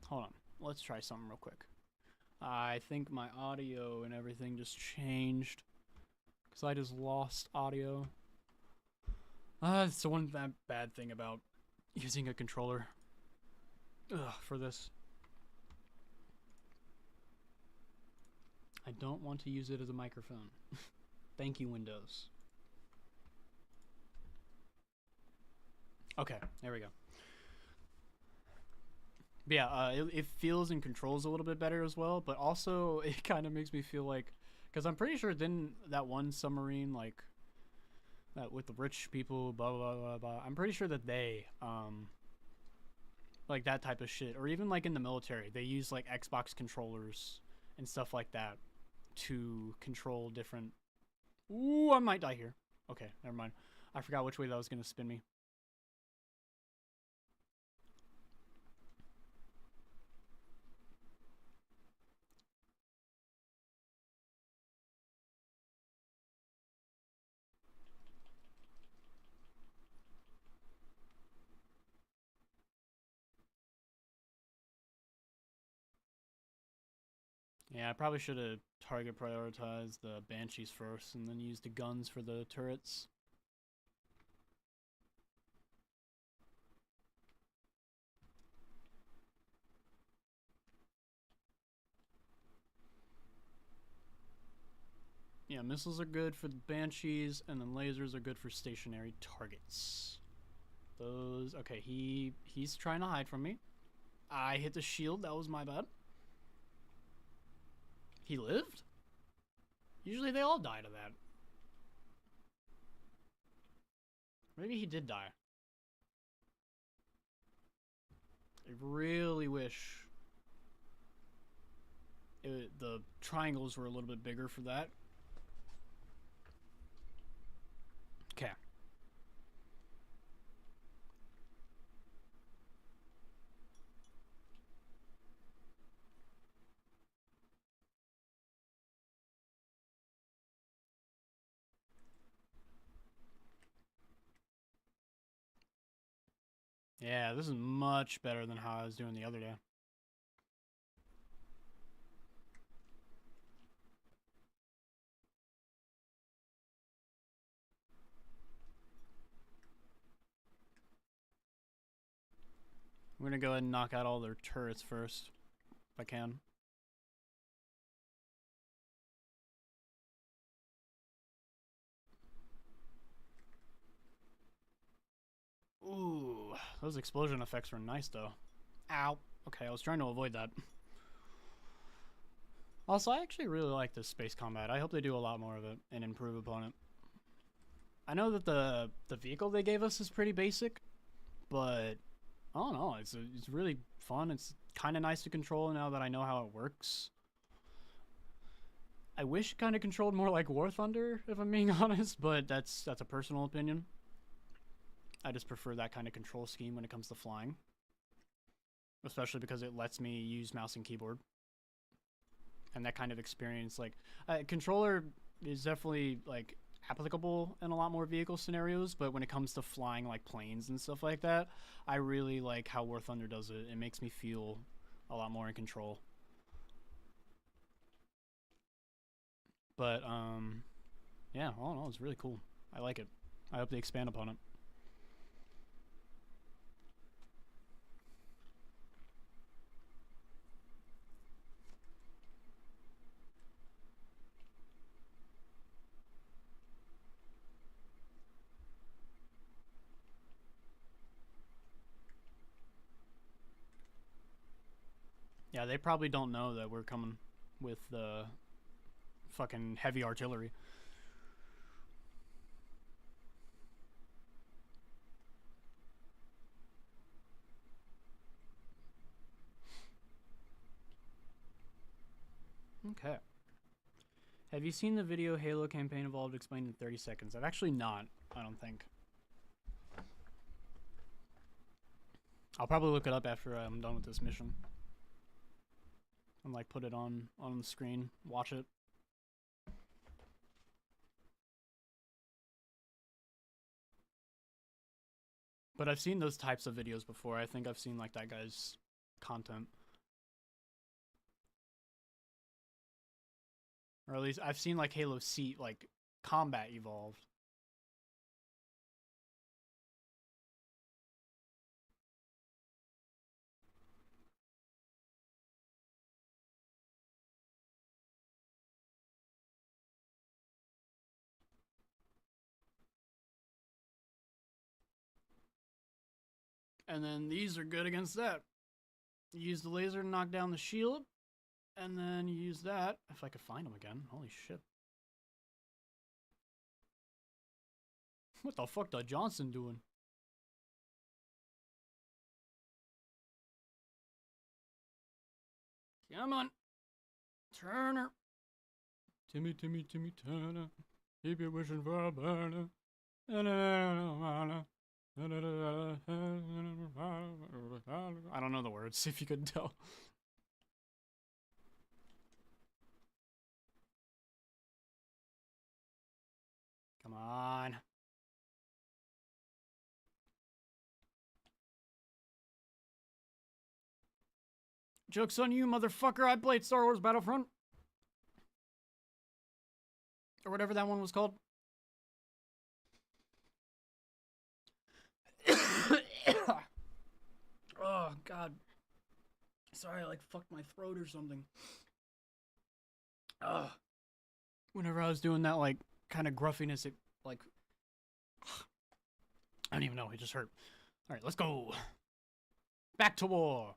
hold on. Let's try something real quick. I think my audio and everything just changed, because I just lost audio. It's the one bad thing about using a controller for this. I don't want to use it as a microphone. Thank you, Windows. Okay, there we go. But yeah, it feels and controls a little bit better as well, but also it kind of makes me feel like, because I'm pretty sure didn't that one submarine, like, that with the rich people, blah, blah, blah, blah, I'm pretty sure that they, like that type of shit, or even like in the military, they use like Xbox controllers and stuff like that to control different... Ooh, I might die here. Okay, never mind. I forgot which way that was going to spin me. Yeah, I probably should have target prioritized the Banshees first and then used the guns for the turrets. Yeah, missiles are good for the Banshees, and then lasers are good for stationary targets. Those... Okay, he's trying to hide from me. I hit the shield, that was my bad. He lived? Usually they all die to that. Maybe he did die. I really wish the triangles were a little bit bigger for that. Okay. Yeah, this is much better than how I was doing the other day. I'm gonna go ahead and knock out all their turrets first, if I can. Ooh, those explosion effects were nice though. Ow. Okay, I was trying to avoid that. Also, I actually really like this space combat. I hope they do a lot more of it and improve upon it. I know that the vehicle they gave us is pretty basic, but I don't know. It's really fun. It's kind of nice to control now that I know how it works. I wish it kind of controlled more like War Thunder, if I'm being honest, but that's a personal opinion. I just prefer that kind of control scheme when it comes to flying. Especially because it lets me use mouse and keyboard. And that kind of experience, like, controller is definitely, like, applicable in a lot more vehicle scenarios, but when it comes to flying, like, planes and stuff like that, I really like how War Thunder does it. It makes me feel a lot more in control. But, yeah, all in all, it's really cool. I like it. I hope they expand upon it. Yeah, they probably don't know that we're coming with the fucking heavy artillery. Okay. Have you seen the video Halo Campaign Evolved explained in 30 seconds? I've actually not, I don't think. I'll probably look it up after I'm done with this mission. And like put it on the screen, watch it. But I've seen those types of videos before. I think I've seen like that guy's content. Or at least I've seen like Halo C, like combat evolved. And then these are good against that. You use the laser to knock down the shield. And then you use that, if I could find them again. Holy shit. What the fuck the Johnson doing? Come on. Turner. Timmy, Timmy, Timmy Turner. Keep you wishing for a burner. I don't know the words, if you couldn't tell. Come on. Joke's on you, motherfucker. I played Star Wars Battlefront. Or whatever that one was called. Oh, God. Sorry, I like fucked my throat or something. Ugh. Whenever I was doing that, like, kind of gruffiness, it, like... I don't even know, it just hurt. Alright, let's go. Back to war.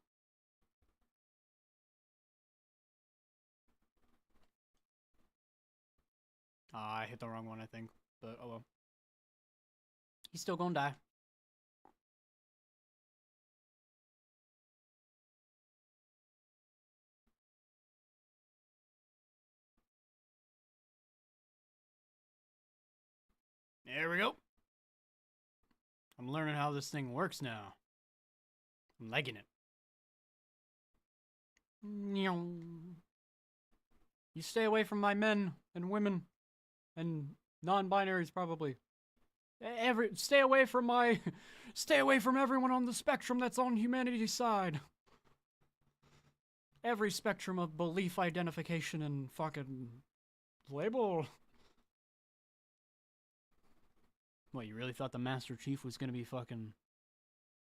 I hit the wrong one, I think. But, oh well. He's still gonna die. There we go. I'm learning how this thing works now. I'm liking it. You stay away from my men and women and non-binaries probably. Stay away from everyone on the spectrum that's on humanity's side. Every spectrum of belief identification and fucking label. What, you really thought the Master Chief was gonna be fucking...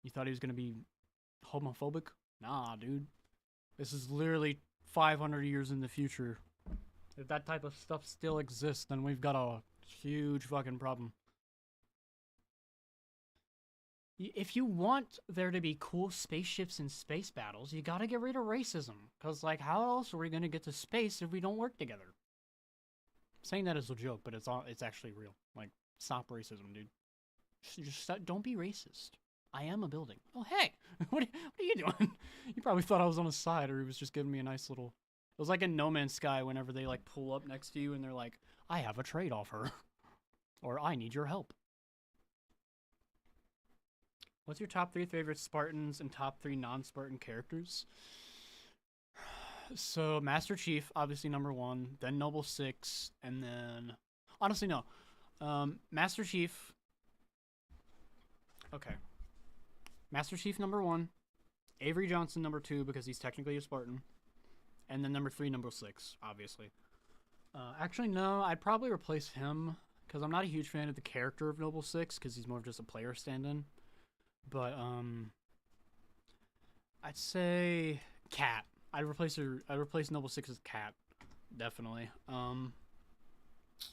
You thought he was gonna be homophobic? Nah, dude. This is literally 500 years in the future. If that type of stuff still exists, then we've got a huge fucking problem. If you want there to be cool spaceships and space battles, you gotta get rid of racism. Because, like, how else are we gonna get to space if we don't work together? I'm saying that as a joke, but it's actually real. Like, stop racism, dude. Just don't be racist. I am a building. Oh, hey! What are you doing? You probably thought I was on his side, or he was just giving me a nice little It was like in No Man's Sky whenever they like pull up next to you and they're like, I have a trade offer. Or I need your help. What's your top 3 favorite Spartans and top 3 non-Spartan characters? So Master Chief, obviously number 1, then Noble 6, and then honestly no. Master Chief. Okay. Master Chief number 1, Avery Johnson number 2 because he's technically a Spartan, and then number 3, number 6, obviously. Actually no, I'd probably replace him because I'm not a huge fan of the character of Noble 6 because he's more of just a player stand-in. But I'd say Cat. I'd replace Noble 6 as Cat, definitely.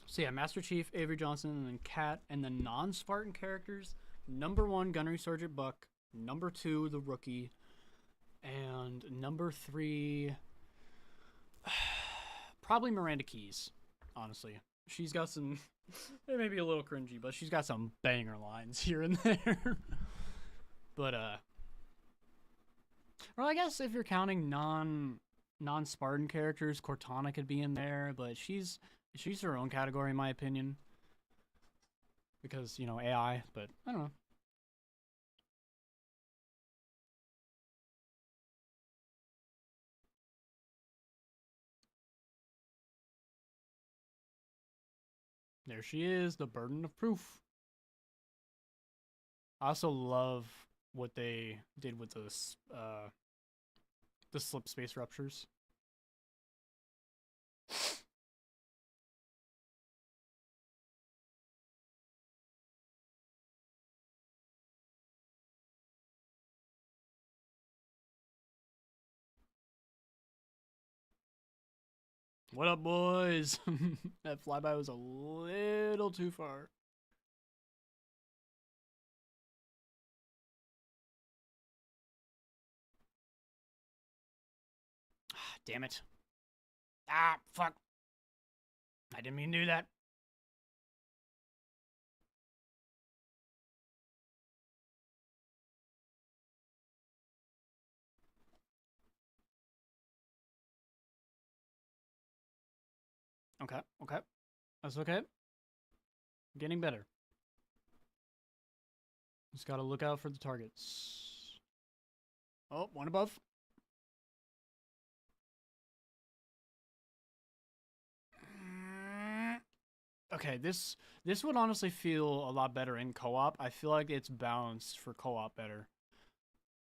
So yeah, Master Chief, Avery Johnson, and then Cat, and then non-Spartan characters. Number 1, Gunnery Sergeant Buck. Number 2, the Rookie, and number 3, probably Miranda Keyes. Honestly, she's got some. It may be a little cringy, but she's got some banger lines here and there. But well, I guess if you're counting non-Spartan characters, Cortana could be in there, but she's her own category in my opinion. Because, you know, AI, but I don't know. There she is, the burden of proof. I also love what they did with the slip space ruptures. What up, boys? That flyby was a little too far. Damn it. Ah, fuck. I didn't mean to do that. Okay, okay. That's okay. Getting better. Just gotta look out for the targets. Oh, one above. Okay, this would honestly feel a lot better in co-op. I feel like it's balanced for co-op better.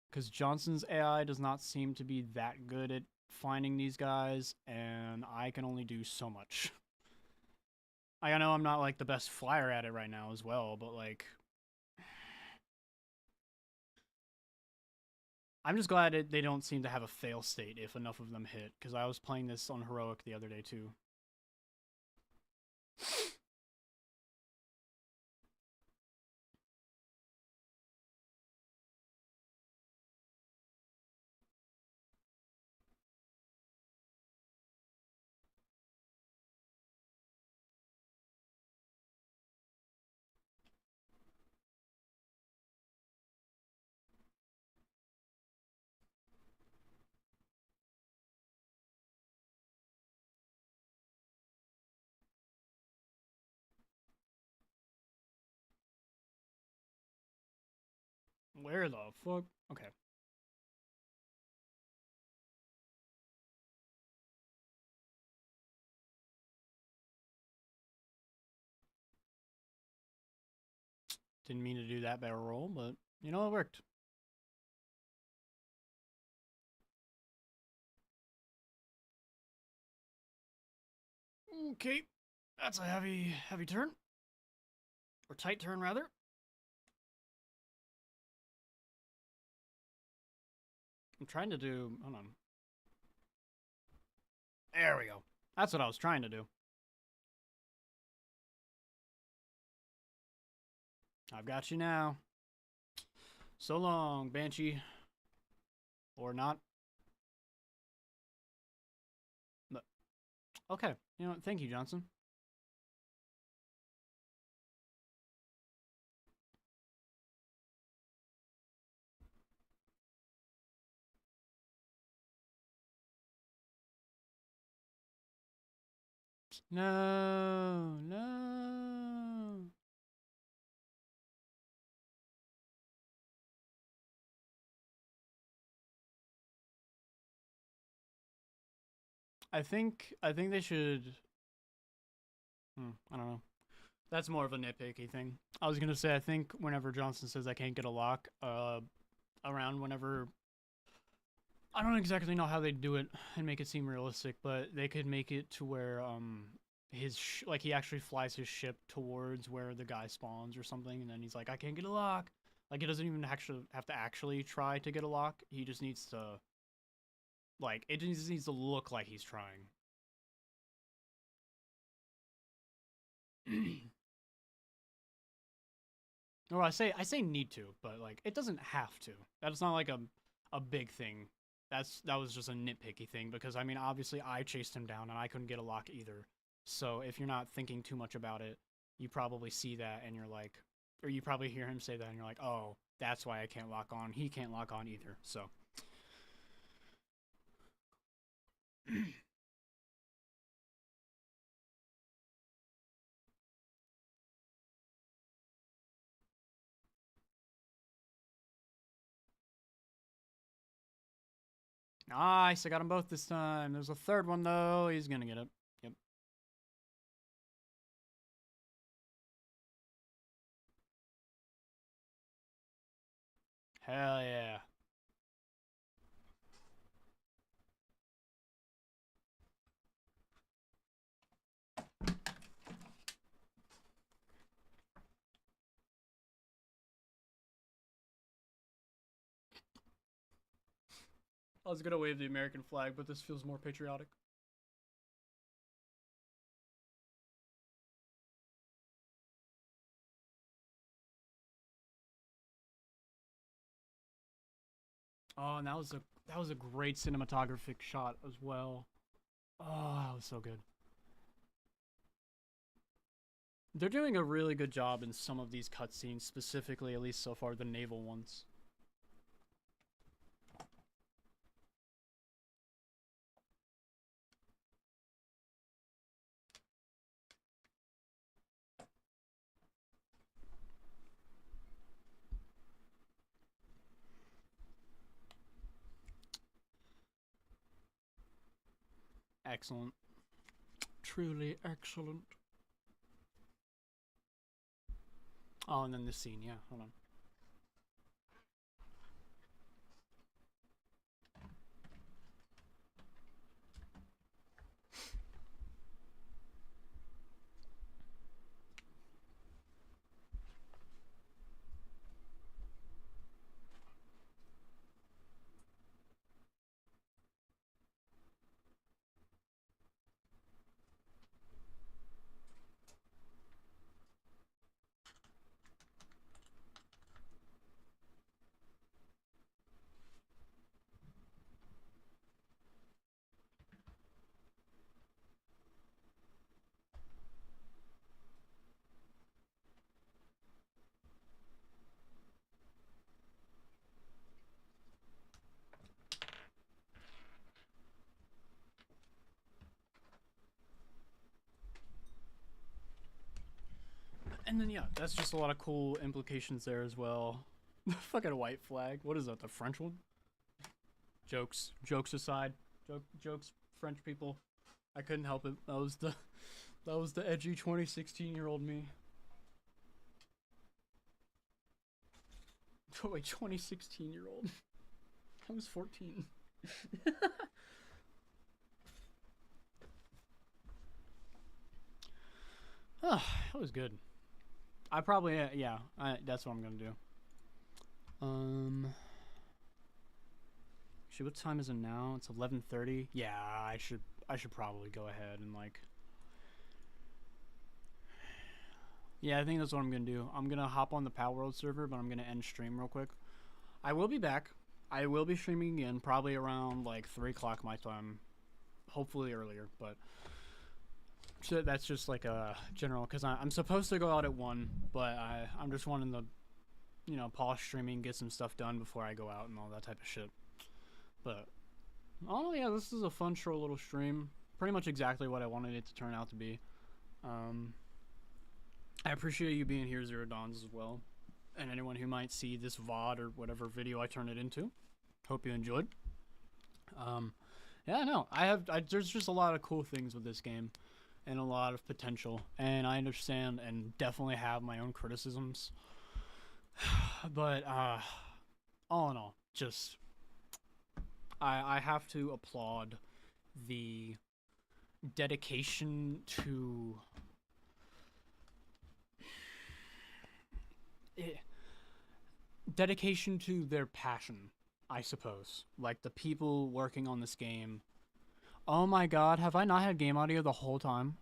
Because Johnson's AI does not seem to be that good at finding these guys, and I can only do so much. I know I'm not like the best flyer at it right now as well, but like I'm just glad they don't seem to have a fail state if enough of them hit, because I was playing this on Heroic the other day too. Where the fuck? Okay. Didn't mean to do that barrel roll, but you know, it worked. Okay. That's a heavy turn. Or tight turn, rather. I'm trying to do... Hold on. There we go. That's what I was trying to do. I've got you now. So long, Banshee. Or not. But, okay. You know what? Thank you, Johnson. No, no. I think they should. I don't know. That's more of a nitpicky thing. I was gonna say I think whenever Johnson says I can't get a lock, around whenever I don't exactly know how they do it and make it seem realistic, but they could make it to where like he actually flies his ship towards where the guy spawns or something, and then he's like I can't get a lock. Like he doesn't even actually have to actually try to get a lock. He just needs to like it just needs to look like he's trying. Or I say need to, but like it doesn't have to. That's not like a big thing. That was just a nitpicky thing because I mean obviously I chased him down and I couldn't get a lock either. So if you're not thinking too much about it, you probably see that and you're like, or you probably hear him say that and you're like, oh, that's why I can't lock on. He can't lock on either. So. Nice, I got them both this time. There's a third one though. He's gonna get it. Yep. Hell yeah. I was gonna wave the American flag, but this feels more patriotic. Oh, and that was a great cinematographic shot as well. Oh, that was so good. They're doing a really good job in some of these cutscenes, specifically, at least so far, the naval ones. Excellent. Truly excellent. Oh, and then this scene, yeah, hold on. And then yeah, that's just a lot of cool implications there as well. Fucking white flag. What is that? The French one? Jokes aside. Jokes. French people. I couldn't help it. That was the edgy 2016-year-old me. Oh wait, 2016-year-old. I was 14. Oh, that was good. I probably yeah. That's what I'm gonna do. Actually, what time is it now? It's 11:30. Yeah, I should probably go ahead and like. Yeah, I think that's what I'm gonna do. I'm gonna hop on the Power World server, but I'm gonna end stream real quick. I will be back. I will be streaming again, probably around like 3 o'clock my time. Hopefully earlier, but so that's just like a general because I'm supposed to go out at 1, but I'm just wanting to, you know, pause streaming, get some stuff done before I go out and all that type of shit. But oh yeah, this is a fun short little stream. pretty much exactly what I wanted it to turn out to be. I appreciate you being here, Zero Dawns, as well, and anyone who might see this VOD or whatever video I turn it into. Hope you enjoyed. Yeah, no, there's just a lot of cool things with this game, and a lot of potential, and I understand and definitely have my own criticisms. But all in all, just I have to applaud the dedication to their passion, I suppose. Like the people working on this game. Oh my god, have I not had game audio the whole time?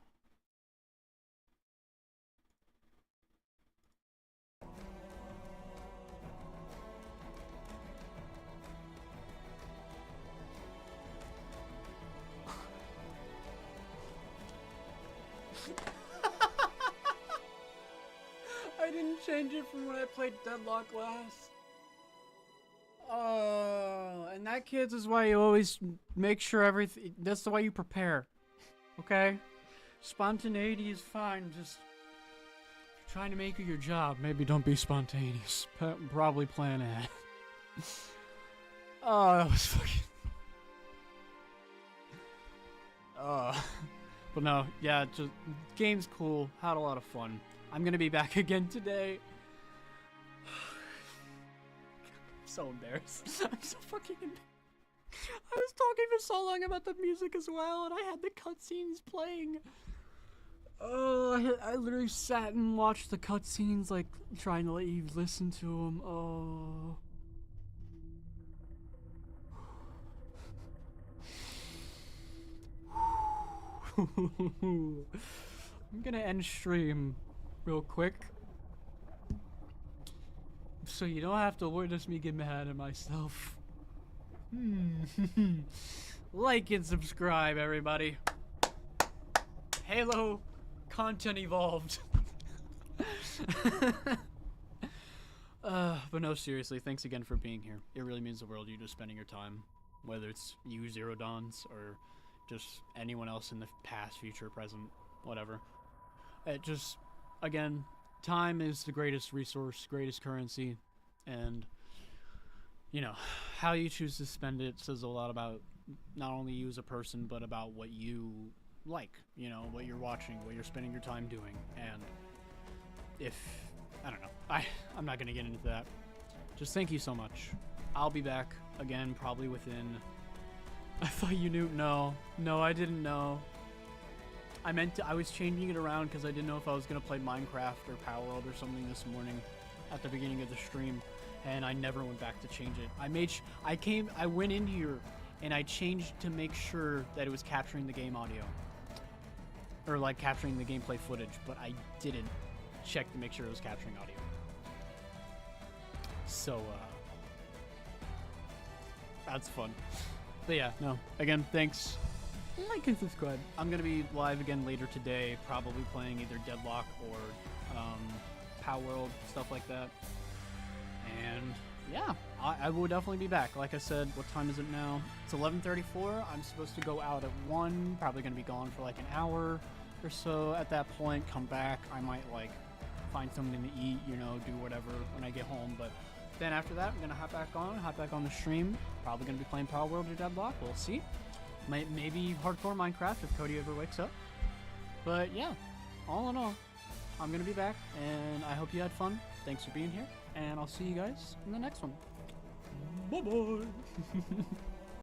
I didn't change it from when I played Deadlock last. Oh, and that, kids, is why you always make sure everything. That's the way you prepare. Okay? Spontaneity is fine. Just trying to make it your job. Maybe don't be spontaneous. Probably plan ahead. Oh, that was fucking. But no, yeah, just game's cool. Had a lot of fun. I'm gonna be back again today. I'm so embarrassed. I'm so fucking embarrassed. I was talking for so long about the music as well, and I had the cutscenes playing. Oh, I literally sat and watched the cutscenes, like, trying to let you listen to them. Oh. I'm gonna end stream real quick, so you don't have to witness me get mad at myself. Like and subscribe, everybody. Halo content evolved. But no, seriously, thanks again for being here. It really means the world, you just spending your time, whether it's you, Zero Dawns, or just anyone else in the past, future, present, whatever. It just, again, time is the greatest resource, greatest currency, and, you know, how you choose to spend it says a lot about not only you as a person, but about what you like, you know, what you're watching, what you're spending your time doing. And if, I don't know, I'm not gonna get into that. Just thank you so much. I'll be back again, probably within, I thought you knew. No, I didn't know. I was changing it around because I didn't know if I was gonna play Minecraft or Power World or something this morning at the beginning of the stream, and I never went back to change it. I went in here and I changed to make sure that it was capturing the game audio, or like capturing the gameplay footage, but I didn't check to make sure it was capturing audio. So that's fun. But yeah, no, again, thanks. Like and subscribe. I'm gonna be live again later today, probably playing either Deadlock or Power World, stuff like that. And yeah, I will definitely be back. Like I said, what time is it now? It's 11:34. I'm supposed to go out at 1. Probably gonna be gone for like an hour or so. At that point, come back. I might like find something to eat, you know, do whatever when I get home. But then after that, I'm gonna hop back on the stream. Probably gonna be playing Power World or Deadlock. We'll see. Maybe hardcore Minecraft if Cody ever wakes up. But yeah, all in all, I'm gonna be back, and I hope you had fun. Thanks for being here, and I'll see you guys in the next one. Bye bye.